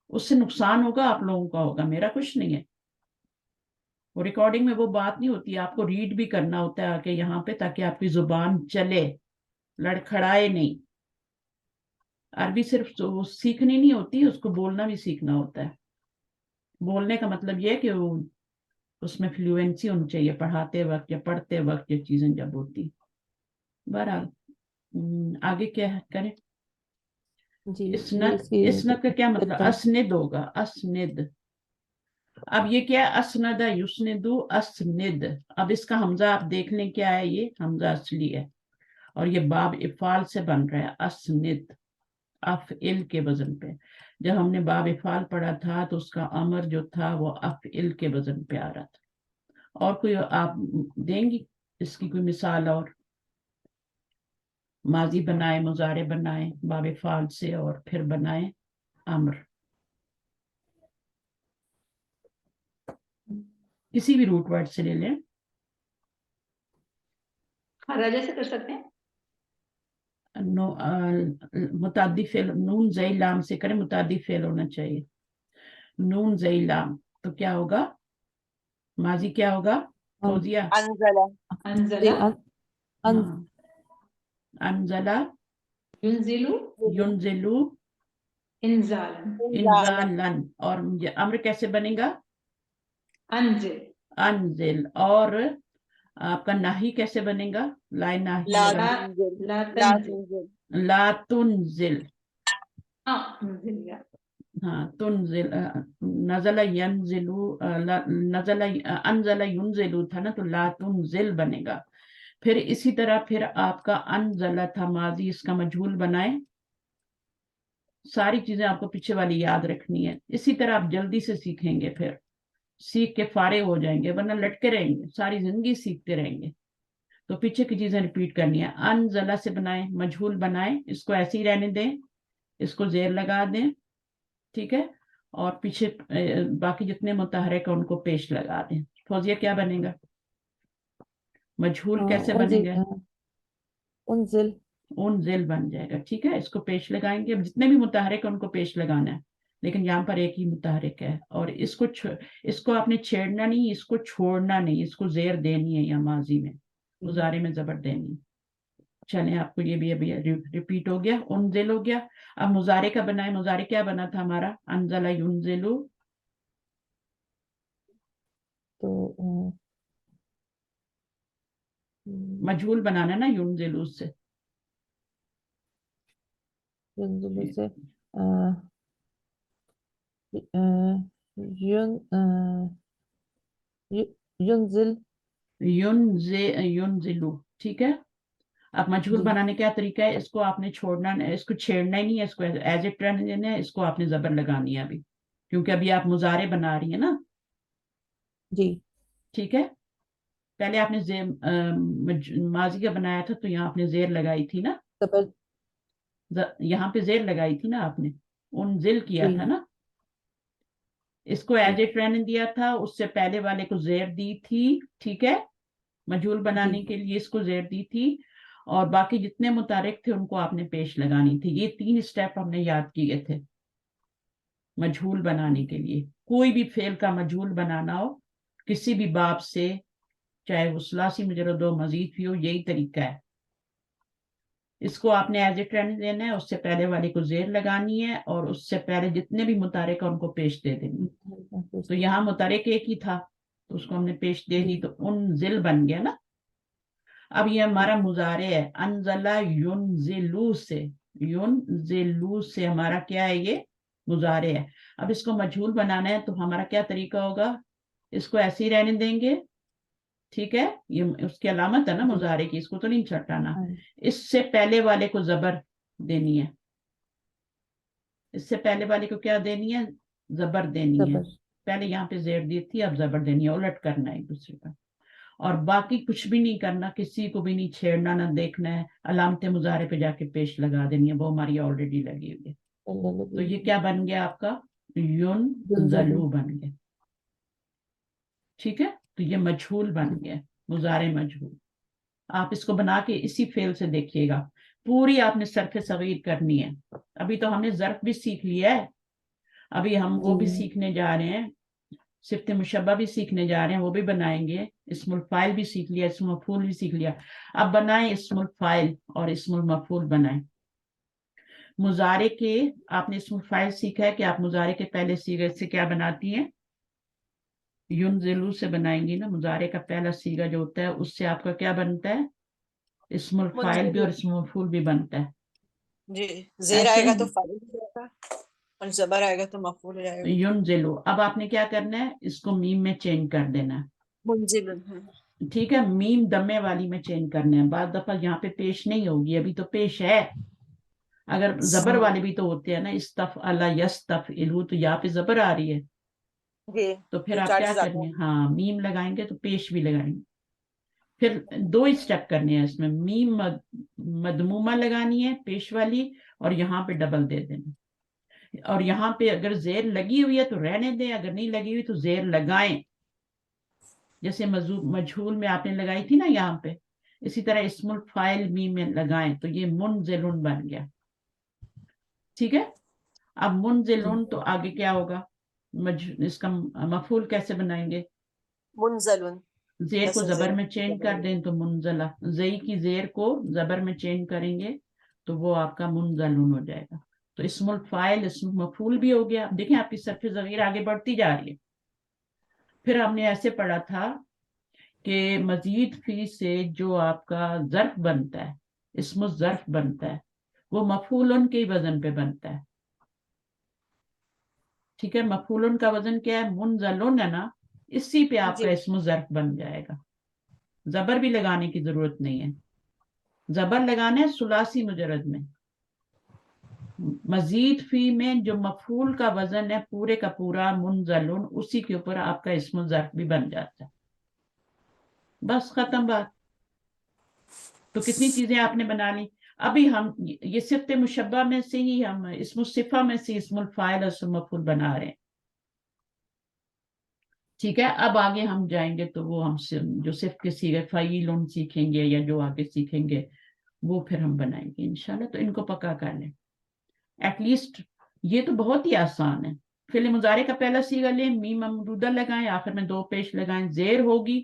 उससे नुकसान होगा आप लोगों का, होगा, मेरा कुछ नहीं है। वो रिकॉर्डिंग में वो बात नहीं होती, आपको रीड भी करना होता है आके यहाँ पे, ताकि आपकी जुबान चले, लड़खड़ाए नहीं। अरबी सिर्फ तो सीखनी नहीं होती, उसको बोलना भी सीखना होता है। बोलने का मतलब ये है कि वो उसमें फ्लुएंसी होनी चाहिए, पढ़ाते वक्त या पढ़ते वक्त ये चीजें जब होती। बहरहाल आगे क्या करें? जी, इसनद, इसनद का क्या मतलब? असनिद होगा, असनिद। अब ये क्या है? असनद युस्निदु असनिद। अब इसका हमजा आप देख लें क्या है, ये हमजा असली है और ये बाब इफाल से बन रहा है, असनिद, अफइल के वजन पे। जब हमने बाब इफाल पढ़ा था तो उसका अमर जो था वो अफइल के वजन पे आ रहा था। और कोई आप देंगी इसकी कोई मिसाल? और माजी बनाए, मुजारे बनाए बाब इफाल से और फिर बनाए अमर, किसी भी रूट वर्ड से ले लें। राजा से कर सकते हैं। मुताद्दी फेल, नून ज़ई लाम से करें, मुताद्दी फेल होना चाहिए, नून ज़ई लाम। तो क्या होगा? माजी क्या होगा फौजिया? अनज़ला, अनज़ला, अनज़ला, युनज़िलु, युनज़िलु, इंजालन, इंजालन। और ये अम्र कैसे बनेगा? अंजिल, अनजिल। और आपका नाही कैसे बनेगा? लाइन नाही ला लगा, तुंजिल, ला ला तंजिल, तुंजिल। ला तुनजिल। हाँ तुंजिल या हाँ तुनजिल, नजला यंजिलु, नजला अनजला युनजिलु था ना, तो ला तुनजिल बनेगा। फिर इसी तरह फिर आपका अनजला था माजी, इसका मजहूल बनाए। सारी चीजें आपको पीछे वाली याद रखनी है। इसी तरह आप जल्दी से सीखेंगे, फिर सीख के फारे हो जाएंगे, वरना लटके रहेंगे, सारी जिंदगी सीखते रहेंगे। तो पीछे की चीजें रिपीट करनी है। अनजला से बनाए, मजहूल बनाए, इसको ऐसे ही रहने दें, इसको जेर लगा दें, ठीक है। और पीछे बाकी जितने मुतहरिक है उनको पेश लगा दें। फौजिया क्या बनेगा? मजहूल कैसे बनेंगे? उनजिल। उनजिल बन जाएगा, ठीक है। इसको पेश लगाएंगे, अब जितने भी मुतहरिक है उनको पेश लगाना है, लेकिन यहाँ पर एक ही मुतहरिक है। और इसको आपने छेड़ना नहीं, इसको छोड़ना नहीं, इसको जेर देनी है या माजी में, मुजारे में जबर देनी है। चले, आपको ये भी अभी रिपीट हो गया, उनजिल हो गया। अब मुजारे का बनाए। मुजारे क्या बना था हमारा? अनजला युनजिलु। तो मजहूल बनाना है ना युनजिलु से। युनजिलु से युन युनजिल। युनजिलु, ठीक है। अब मजहूल जी बनाने का तरीका है, इसको आपने छोड़ना, इसको छेड़ना ही नहीं है, इसको एज इट रहने देना है। इसको आपने जबर लगानी है अभी, क्योंकि अभी आप मुजारे बना रही है ना, जी। ठीक है। पहले आपने माजी का बनाया था, तो यहाँ आपने जेर लगाई थी ना, जबर। यहाँ पे जेर लगाई थी ना आपने, उनजिल किया जी था ना। इसको एज जी इट रहने दिया था, उससे पहले वाले को जेर दी थी, ठीक है। मजहूल बनाने जी के लिए इसको जेर दी थी, और बाकी जितने मुतारिक थे उनको आपने पेश लगानी थी। ये 3 स्टेप हमने याद किए थे मजहूल बनाने के लिए। कोई भी फेल का मजहूल बनाना हो किसी भी बाब से, चाहे वो सलासी मुजरद हो, मजीद भी हो, यही तरीका है। इसको आपने एज इट रहने देना है, उससे पहले वाले को जेर लगानी है, और उससे पहले जितने भी मुतारिक है उनको पेश दे देनी। तो यहाँ मुतारिक एक ही था, तो उसको हमने पेश दे दी, तो उन जिल बन गया ना। अब ये हमारा मुजारे है, अनजला युनजिलू से। युनजिलू से हमारा क्या है? ये मुजारे है। अब इसको मजहूल बनाना है, तो हमारा क्या तरीका होगा? इसको ऐसे ही रहने देंगे, ठीक है। ये उसकी अलामत है ना मुजारे की, इसको तो नहीं छटाना। इससे पहले वाले को जबर देनी है। इससे पहले वाले को क्या देनी है? जबर देनी है। जबर। पहले यहाँ पे जेर दी थी, अब जबर देनी है, उलट करना है एक दूसरे का। और बाकी कुछ भी नहीं करना, किसी को भी नहीं छेड़ना, ना देखना है। अलामते मुजारे पे जाके पेश लगा देनी है, वो हमारी ऑलरेडी लगी हुई है। तो ये क्या बन गया आपका? युन जलू बन गया, ठीक है। तो ये मजहूल बन गया, मुजारे मजहूल। आप इसको बना के इसी फेल से देखिएगा। पूरी आपने सरफ सगीर करनी है। अभी तो हमने ज़र्फ भी सीख लिया है, अभी हम वो भी सीखने जा रहे हैं, सिफ्त मुशब्बा भी सीखने जा रहे हैं, वो भी बनाएंगे। इस्मुल फाइल भी सीख लिया, इस्मुल मफूल भी सीख लिया। अब बनाएं इस्मुल फाइल और इस्मुल मफूल बनाएं। मुजारे के आपने इस्मुल फाइल सीखा है कि आप मुजारे के पहले सीगे से क्या बनाती हैं? युनजिलू से बनाएंगी ना। मुजारे का पहला सीगा जो होता है उससे आपका क्या बनता है? इस्मुल फाइल भी और इस्मुल मफूल भी बनता है। जी, जेर ऐसे आएगा तो फाइल हो जाएगा, और जबर आएगा तो मफूल हो जाएगा। युनजिलू। अब आपने क्या करना है? इसको मीम में चेंज कर देना है, मुंजिल। ठीक है। मीम दमे वाली में चेंज करना है। बाद दफा यहाँ पे पेश नहीं होगी, अभी तो पेश है। अगर जबर वाले भी तो होते हैं ना, इस्तफ अला यस्तफ इलू, तो यहाँ पे जबर आ रही है, जी, तो फिर जो आप क्या चार्जेस आते करेंगे? हैं। हाँ, मीम लगाएंगे तो पेश भी लगाएंगे। फिर 2 ही स्टेप करने हैं इसमें। मीम मदमूमा लगानी है पेश वाली, और यहाँ पे डबल दे देना। और यहाँ पे अगर जेर लगी हुई है तो रहने दें, अगर नहीं लगी हुई तो जेर लगाएं। जैसे मजहूल में आपने लगाई थी ना यहाँ पे, इसी तरह इस्मुल फाइल मीम में लगाएं, तो ये मुनजिलुन बन गया, ठीक है। अब मुनजिलुन, तो आगे क्या होगा? इसका मफूल कैसे बनाएंगे? मुंजलुन, जेर को जैसे जबर जेर में चेंज कर दें तो मुनजला। जई की जेर को जबर में चेंज करेंगे तो वो आपका मुनजलुन हो जाएगा, तो इस्मुल फाइल इस्मुल मफूल भी हो गया। अब देखें आपकी सरफ ज़मीर आगे बढ़ती जा रही है। फिर हमने ऐसे पढ़ा था कि मजीद फी से जो आपका ज़र्फ बनता है, इस्मुल ज़र्फ बनता है, वो मफूलन के वजन पे बनता है। ठीक है, मफूलन का वजन क्या है? मुनज़लुन है ना, इसी पे आपका इस्मुल ज़र्फ बन जाएगा। जबर भी लगाने की जरूरत नहीं है, जबर लगाना है सुलासी मुजरद में। मजीद फी में जो मफूल का वजन है पूरे का पूरा मुनज़लुन, उसी के ऊपर आपका इस्मुल ज़र्फ भी बन जाता है। बस खत्म बात। तो कितनी चीजें आपने बना ली। अभी हम ये सिफ्त मुशब्बा में से ही हम इस्मुल सिफा में से इस्मुल फाइल और इस्मुल मफूल बना रहे हैं। ठीक है, अब आगे हम जाएंगे तो वो हम जो सिर्फ के सीगे फ़ईलुन सीखेंगे या जो आगे सीखेंगे वो फिर हम बनाएंगे इंशाल्लाह। तो इनको पक्का कर लें एटलीस्ट। ये तो बहुत ही आसान है। फिल मुजारे का पहला सीगा लें, मीम ममदूदा लगाएं, आखिर में 2 पेश लगाएं, जेर होगी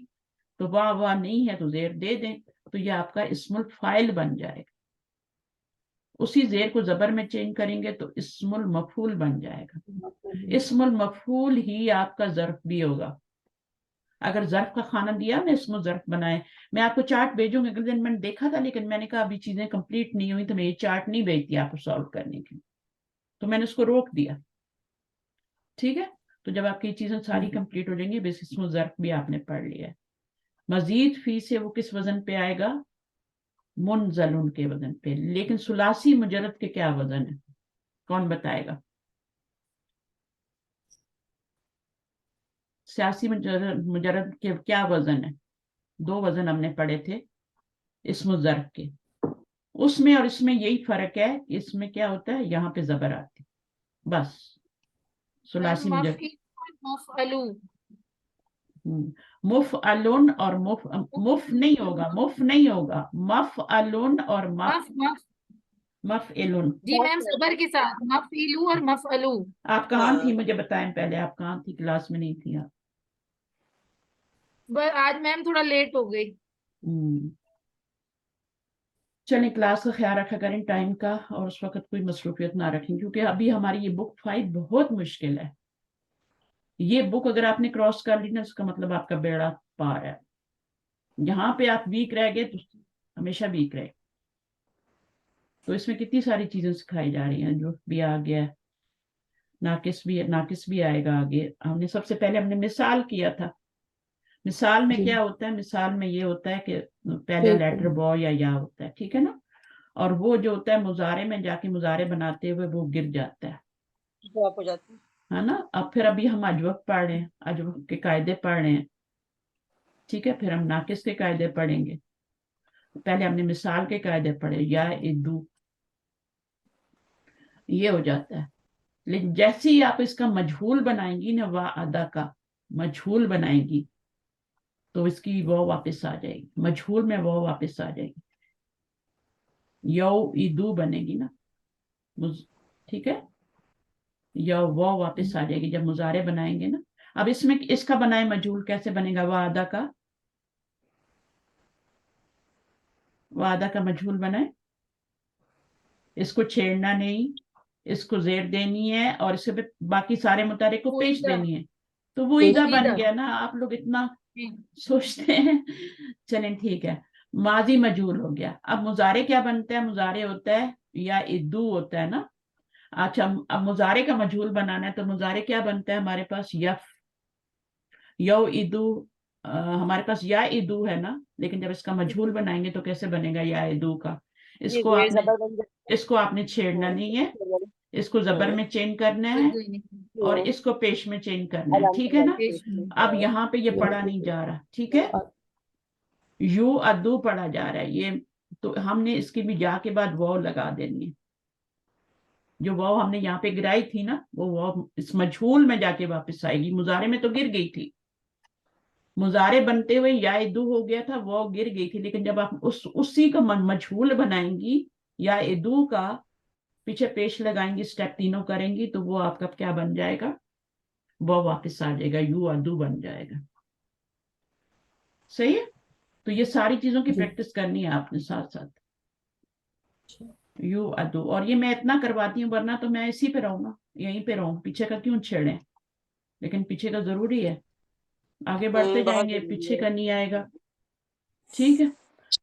तो वाह वाह नहीं है तो जेर दे दें, तो ये आपका इस्मुल फाइल बन जाएगा। उसी जेर को जबर में चेंज करेंगे तो इस्मुल मफूल बन जाएगा। इस्मुल मफूल ही आपका ज़र्फ भी होगा। अगर ज़र्फ का खाना दिया मैं इस्मुल ज़र्फ बनाए, मैं आपको चार्ट भेजूंगी। अगले दिन मैंने देखा था लेकिन मैंने कहा अभी चीजें कंप्लीट नहीं हुई तो मैं ये चार्ट नहीं भेजती आपको सॉल्व करने के लिए, तो मैंने उसको रोक दिया। ठीक है, तो जब आपकी चीजें सारी कंप्लीट हो जाएंगी, बस इस्मुल ज़र्फ भी आपने पढ़ लिया है। मजीद फी से वो किस वजन पे आएगा? मुनज़लुन के वजन पे। लेकिन सुलासी मुजरद के क्या वजन है, कौन बताएगा? सियासी मुजरद के क्या वजन है? 2 वजन हमने पढ़े थे इस्मुल ज़र्फ के, उसमें और इसमें यही फर्क है, इसमें क्या होता है यहाँ पे जबर आती, बस। सुलासी मुजरद मुफ़अलुन और मुफ नहीं होगा, मुफ नहीं होगा, मफ़अलुन और मफ़इलुन। जी मैम, सबर के साथ मफ़इलू और मफ़अलू। आप कहाँ थी मुझे बताएं पहले, आप कहाँ थी? क्लास में नहीं थी आप? आज मैम थोड़ा लेट हो गई। चलें, क्लास का ख्याल रखा करें टाइम का, और उस वक्त कोई मसरूफियत ना रखें, क्योंकि अभी हमारी ये बुक 5 बहुत मुश्किल है। ये बुक अगर आपने क्रॉस कर ली ना, इसका मतलब आपका बेड़ा पार है। यहाँ पे आप वीक रह गए तो हमेशा वीक रहे। तो इसमें कितनी सारी चीजें सिखाई जा रही हैं, जो भी आ गया है, नाकिस भी आएगा आगे। हमने सबसे पहले हमने मिसाल किया था। मिसाल में क्या होता है? मिसाल में ये होता है कि पहले लेटर बॉ या होता है, ठीक है ना, और वो जो होता है मुजारे में जाके मुजारे बनाते हुए वो गिर जाता है, ड्रॉप हो जाता है ना। अब फिर अभी हम अजवब पढ़ रहे हैं, अजवब के कायदे पढ़ रहे हैं, ठीक है। फिर हम नाकिस के कायदे पढ़ेंगे। पहले हमने मिसाल के कायदे पढ़े, या इद्दू, ये हो जाता है। लेकिन जैसे ही आप इसका मजहूल बनाएंगी ना, वा अदा का मजहूल बनाएंगी तो इसकी वो वापस आ जाएगी, मजहूल में वो वापस आ जाएगी, यौ इदू बनेगी ना, ठीक है। या वो वापस आ जाएगी जब मुजारे बनाएंगे ना। अब इसमें इसका बनाए मजहूल कैसे बनेगा? वादा का, वादा का मजहूल बनाए, इसको छेड़ना नहीं, इसको जेर देनी है और इसके पे बाकी सारे मुतारे को पेश देनी है, तो वो ईदा बन गया ना। आप लोग इतना सोचते हैं। चलें ठीक है, माजी मजहूल हो गया। अब मुजारे क्या बनता है? मुजारे होता है या इद्दू होता है ना। अच्छा, अब मुजारे का मजहूल बनाना है तो मुजारे क्या बनता है हमारे पास? यफ, यौ इदू। हमारे पास या इदू है ना, लेकिन जब इसका मजहूल बनाएंगे तो कैसे बनेगा या इदू का? इसको आपने छेड़ना नहीं है, इसको जबर में चेंज करना है और इसको पेश में चेंज करना है, ठीक है ना। अब यहाँ पे ये पढ़ा नहीं जा रहा, ठीक है, यू अद्दू पढ़ा जा रहा है ये, तो हमने इसकी भी या के बाद वाव लगा देनी है। जो वाव हमने यहाँ पे गिराई थी ना, वो वाव इस मजहूल में जाके वापस आएगी। मुजारे में तो गिर गई थी, मुजारे बनते हुए या इदू हो गया था, वो गिर गई थी, लेकिन जब आप उसी का मजहूल बनाएंगी या इदू का पीछे पेश लगाएंगी, स्टेप तीनों करेंगी, तो वो आपका क्या बन जाएगा? वो वापस आ जाएगा, यू अदू बन जाएगा। सही है, तो ये सारी चीजों की प्रैक्टिस करनी है आपने साथ साथ। यू अदु, और ये मैं इतना करवाती हूँ वरना तो मैं इसी पे रहूंगा, यहीं पे रहूँ, पीछे का क्यों छेड़े, लेकिन पीछे का जरूरी है, आगे बढ़ते बहुत जाएंगे, जरूरी पीछे है। का नहीं आएगा। ठीक है,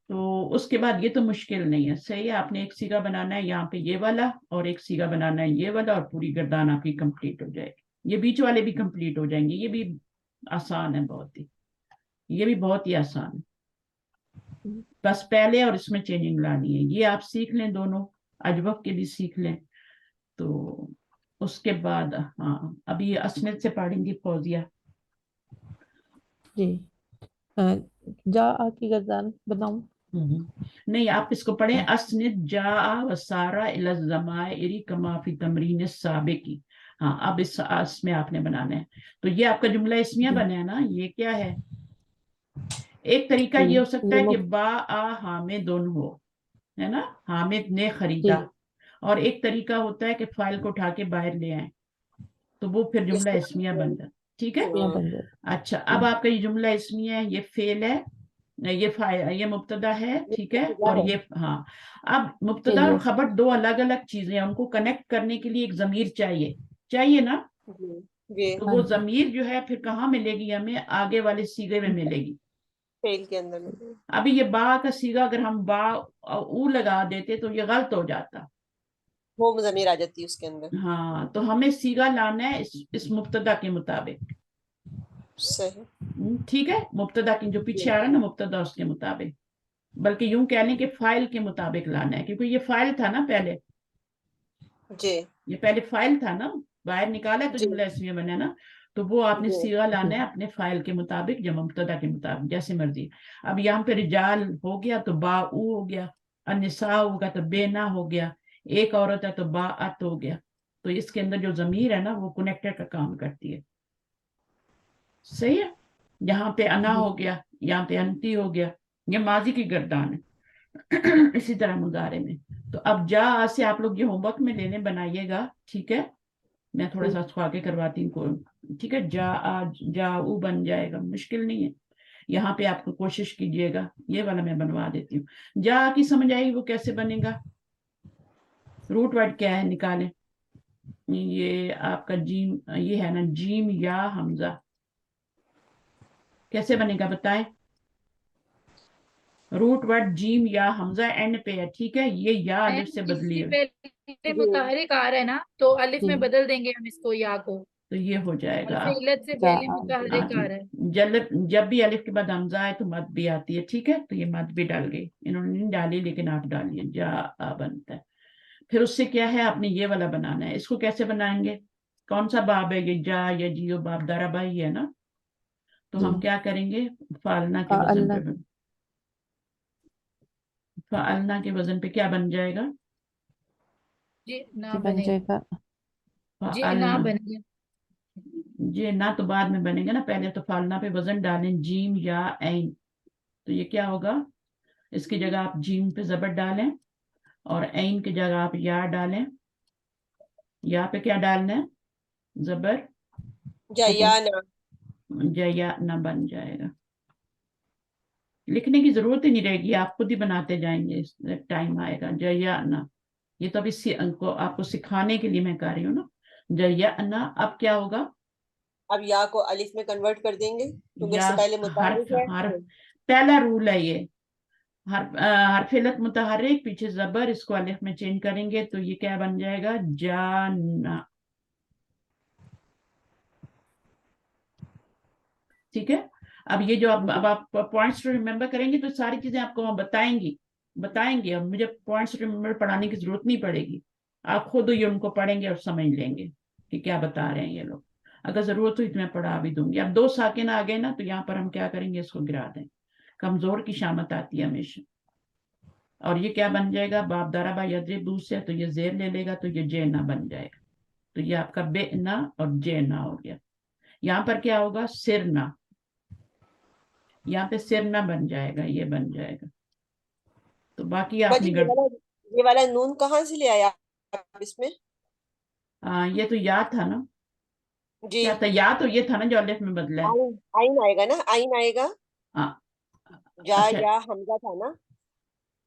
तो उसके बाद ये तो मुश्किल नहीं है, सही है। आपने एक सीगा बनाना है यहाँ पे ये वाला, और एक सीगा बनाना है ये वाला, और पूरी गर्दान आपकी कंप्लीट हो जाएगी। ये बीच वाले भी कंप्लीट हो जाएंगे, ये भी आसान है बहुत ही, ये भी बहुत ही आसान है। बस पहले और इसमें चेंजिंग लानी है, ये आप सीख लें दोनों, अजवक के भी सीख लें, तो उसके बाद हाँ अभी ये असनद से पढ़ेंगी फौजिया। जी। अ, जा आ की गर्दान बताऊं? नहीं, आप इसको पढ़ें, असनिद जा वसारा इला ज़माइरी कमा फी तमरीन साबिकी। हाँ, अब इस में आपने बनाना है, तो ये आपका जुमला इसमिया जी बने है ना, ये क्या है, एक तरीका जी ये हो सकता ये है कि बा आ हामिदुन हो, है ना, हामिद ने जी खरीदा, और एक तरीका होता है कि फाइल को उठा के बाहर ले आए, तो वो फिर जुमला इसमिया बन जाता, ठीक है। यहाँ बन जाए। अच्छा, अब आपका ये जुमला इसमिया है, ये फेल है, ये मुब्तदा है, ठीक है, और ये हाँ। अब मुब्तदा और फेलियर। खबर दो अलग अलग चीजें हैं, उनको कनेक्ट करने के लिए एक जमीर चाहिए, चाहिए ना, जी तो हाँ वो जी। जमीर जो है फिर कहाँ मिलेगी, हमें आगे वाले सीगे में मिलेगी। फेल के अंदर में। अभी ये बा का सीगा अगर हम बा ऊ लगा देते तो ये गलत हो जाता, वो ज़मीर आ जाती है उसके अंदर। हाँ, तो हमें सीगा लाना है इस मुब्तदा के मुताबिक। सही। ठीक है, मुब्तदा की जो पीछे आ रहा है ना मुब्तदा, उसके मुताबिक, बल्कि यूं कह लें कि फाइल के मुताबिक लाना है, क्योंकि ये फाइल था ना पहले, जी ये पहले फाइल था ना, बाहर निकाला है तो जी जुमला इसमें बना ना, तो वो आपने जी सीगा लाना जी है अपने फाइल के मुताबिक या मुब्तदा के मुताबिक, जैसे मर्जी। अब यहाँ पे रिजाल हो गया तो बा ऊ हो गया, अनिसा होगा तो बेना हो गया, एक औरत है तो बा अत हो गया, तो इसके अंदर जो जमीर है ना वो कनेक्टर का काम करती है, सही है। यहाँ पे अना जी हो गया, यहाँ पे अंती हो गया, ये माजी की गर्दान है। इसी तरह मुजारे में, तो अब जा से आप लोग ये होमवर्क में लेने बनाइएगा, ठीक है, मैं थोड़ा सा उसको आगे करवाती हूँ, ठीक है। जा ऊ बन जाएगा, मुश्किल नहीं है, यहाँ पे आपको कोशिश कीजिएगा, ये वाला मैं बनवा देती हूँ। जा की समझ आई वो कैसे बनेगा, रूट वर्ड क्या है निकालें, ये आपका जीम, ये है ना जीम या हमजा, कैसे बनेगा बताएं। रूट वर्ड जीम या हमजा एंड पे है, ठीक है, ये या अलिफ से बदली इससे है, पहले जी मुतहरिक आ रहा है ना, तो अलिफ में जी बदल देंगे हम इसको, या को, तो ये हो और जाएगा। फिलत से जा पहले आ मुतहरिक आ रहा है। जब भी अलिफ के बाद हमजा है तो मद भी आती है, ठीक है, तो ये मद भी डाल गई, इन्होंने नहीं डाली लेकिन आप डालिए, जा आ बनता है। फिर उससे क्या है, आपने ये वाला बनाना है, इसको कैसे बनाएंगे, कौन सा बाब है ये, जा या जियो बाब दाराबा ही है ना, तो जी हम क्या करेंगे, फालना के वजन अल्लाह पे फालना के वजन पे क्या बन जाएगा, जी ना जी बन बनेगा, जाएगा। जी ना फालना, बनेगा। ये ना तो बाद में बनेगा ना, पहले तो फालना पे वजन डालें, जीम या ऐन, तो ये क्या होगा, इसकी जगह आप जीम पे जबर डालें, और ऐन की जगह आप या डालें, या पे क्या डालना है, जबर, जयाना। जया ना बन जाएगा, लिखने की जरूरत ही नहीं रहेगी, आप खुद ही बनाते जाएंगे, टाइम आएगा, जया ना, ये तो अभी आपको सिखाने के लिए मैं कर रही हूँ ना, जया ना। अब क्या होगा, अब या को अलिफ में कन्वर्ट कर देंगे क्योंकि या इससे पहले हर्फ मुतारिफ है। हर्फ पहला रूल है ये, हर्फ इल्लत मुतहर्रिक पीछे जबर, इसको अलिफ में चेंज करेंगे तो ये क्या बन जाएगा, जाना, ठीक है। अब ये जो अब आप पॉइंट्स रिमेम्बर करेंगे तो सारी चीजें आपको वहां बताएंगे, अब मुझे पॉइंट्स रिमेम्बर पढ़ाने की जरूरत नहीं पड़ेगी, आप खुद ही उनको पढ़ेंगे और समझ लेंगे कि क्या बता रहे हैं ये लोग, अगर जरूरत हुई तो मैं पढ़ा भी दूंगी। अब दो साकिन आ गए ना, तो यहाँ पर हम क्या करेंगे, इसको गिरा दें, कमजोर की शामत आती है हमेशा, और ये क्या बन जाएगा, बाप दाराबा यद्रिबू से, तो ये जेर ले लेगा तो ये जे ना बन जाएगा, तो ये आपका बे ना और जे ना हो गया। यहाँ पर क्या होगा, सिर ना, यहाँ पे सिर ना बन जाएगा, ये बन जाएगा, तो बाकी बाजी आपने ये वाला नून कहाँ से ले आया आप इसमें? ये तो या था ना, जी क्या था, या तो ये था ना जो अलिफ में बदला है, आइन आइन आएगा ना, आइन आएगा। हाँ, जा अच्छा, या हमजा था ना।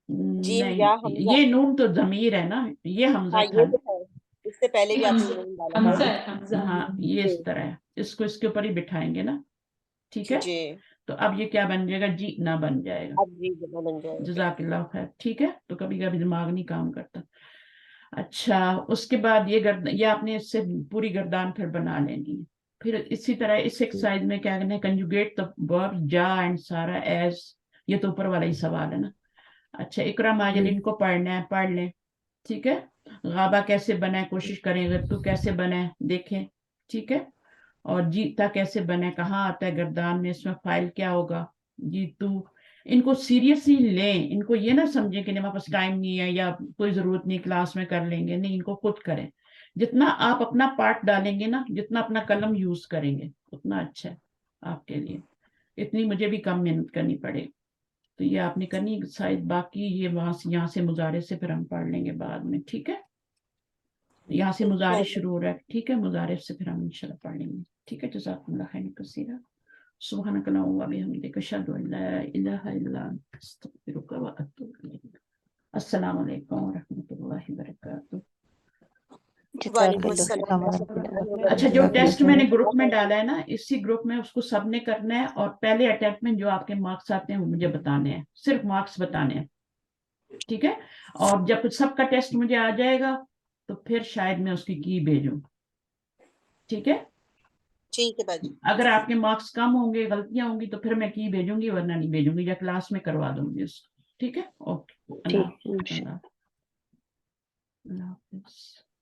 जीम या हमजा। ये नून तो जमीर है ना, ये हमजा हाँ था। ये तो है, इससे पहले भी आपने नून डाला हमजा है। है, हमजा। हाँ ये जी इस तरह है, इसको इसके ऊपर ही बिठाएंगे ना, ठीक है। जी, तो अब ये क्या बन जाएगा, जी ना बन जाएगा। अब जी जमा बन जाएगा। जजाकिल्लाह खैर, ठीक है। तो कभी कभी दिमाग नहीं काम करता। अच्छा, उसके बाद ये आपने इससे पूरी गर्दान फिर बना लेनी है। फिर इसी तरह इस एक्सरसाइज में क्या करना है, कंजुगेट द वर्ब जा एंड सारा एज, ये तो ऊपर वाला ही सवाल है ना। अच्छा, इकरा माजिद, इनको पढ़ना है, पढ़ लें, ठीक है। गाबा कैसे बना है, कोशिश करें। अगर तू कैसे बना है देखें, ठीक है। और जीता कैसे बने, कहाँ आता है गर्दान में, इसमें फाइल क्या होगा, जीतू। इनको सीरियसली लें, इनको ये ना समझें कि हमारे पास टाइम नहीं है या कोई जरूरत नहीं, क्लास में कर लेंगे, नहीं, इनको खुद करें। जितना आप अपना पार्ट डालेंगे ना, जितना अपना कलम यूज करेंगे, उतना अच्छा है आपके लिए। इतनी मुझे भी कम मेहनत करनी पड़ेगी। तो ये आपने करनी शायद, बाकी ये वहां से यहाँ से मुजारे से फिर हम पढ़ लेंगे बाद में, ठीक है। यहाँ से मुजारे शुरू हो रहा है, ठीक है, मुजारे से फिर हम इंशाल्लाह पढ़ लेंगे, ठीक है। जज़ाकुमुल्लाह खैरन कसीरा। सुब्हानक अल्लाहुम्मा व बिहम्दिक, अशहदु अन ला इलाहा इल्ला अंत, अस्तगफिरुका व अतूबु इलैक। अस्सलामु अलैकुम व रहमतुल्लाहि व बरकातुहू। वालेकुम जज़ाकल्लाह अस्सलाम। अच्छा, जो टेस्ट मैंने ग्रुप में डाला है ना, इसी ग्रुप में उसको सबने करना है, और पहले अटेम्प्ट में जो आपके मार्क्स आते हैं वो मुझे बताने हैं, सिर्फ मार्क्स बताने हैं, ठीक है। और जब सबका टेस्ट मुझे आ जाएगा तो फिर शायद मैं उसकी की भेजूं, ठीक है। ठीक है बाजी। अगर आपके मार्क्स कम होंगे, गलतियां होंगी, तो फिर मैं की भेजूंगी, वरना नहीं भेजूंगी, या क्लास में करवा दूंगी उसको, ठीक है। ओके, अल्लाह ठीक है। अल्लाह हाफिज़।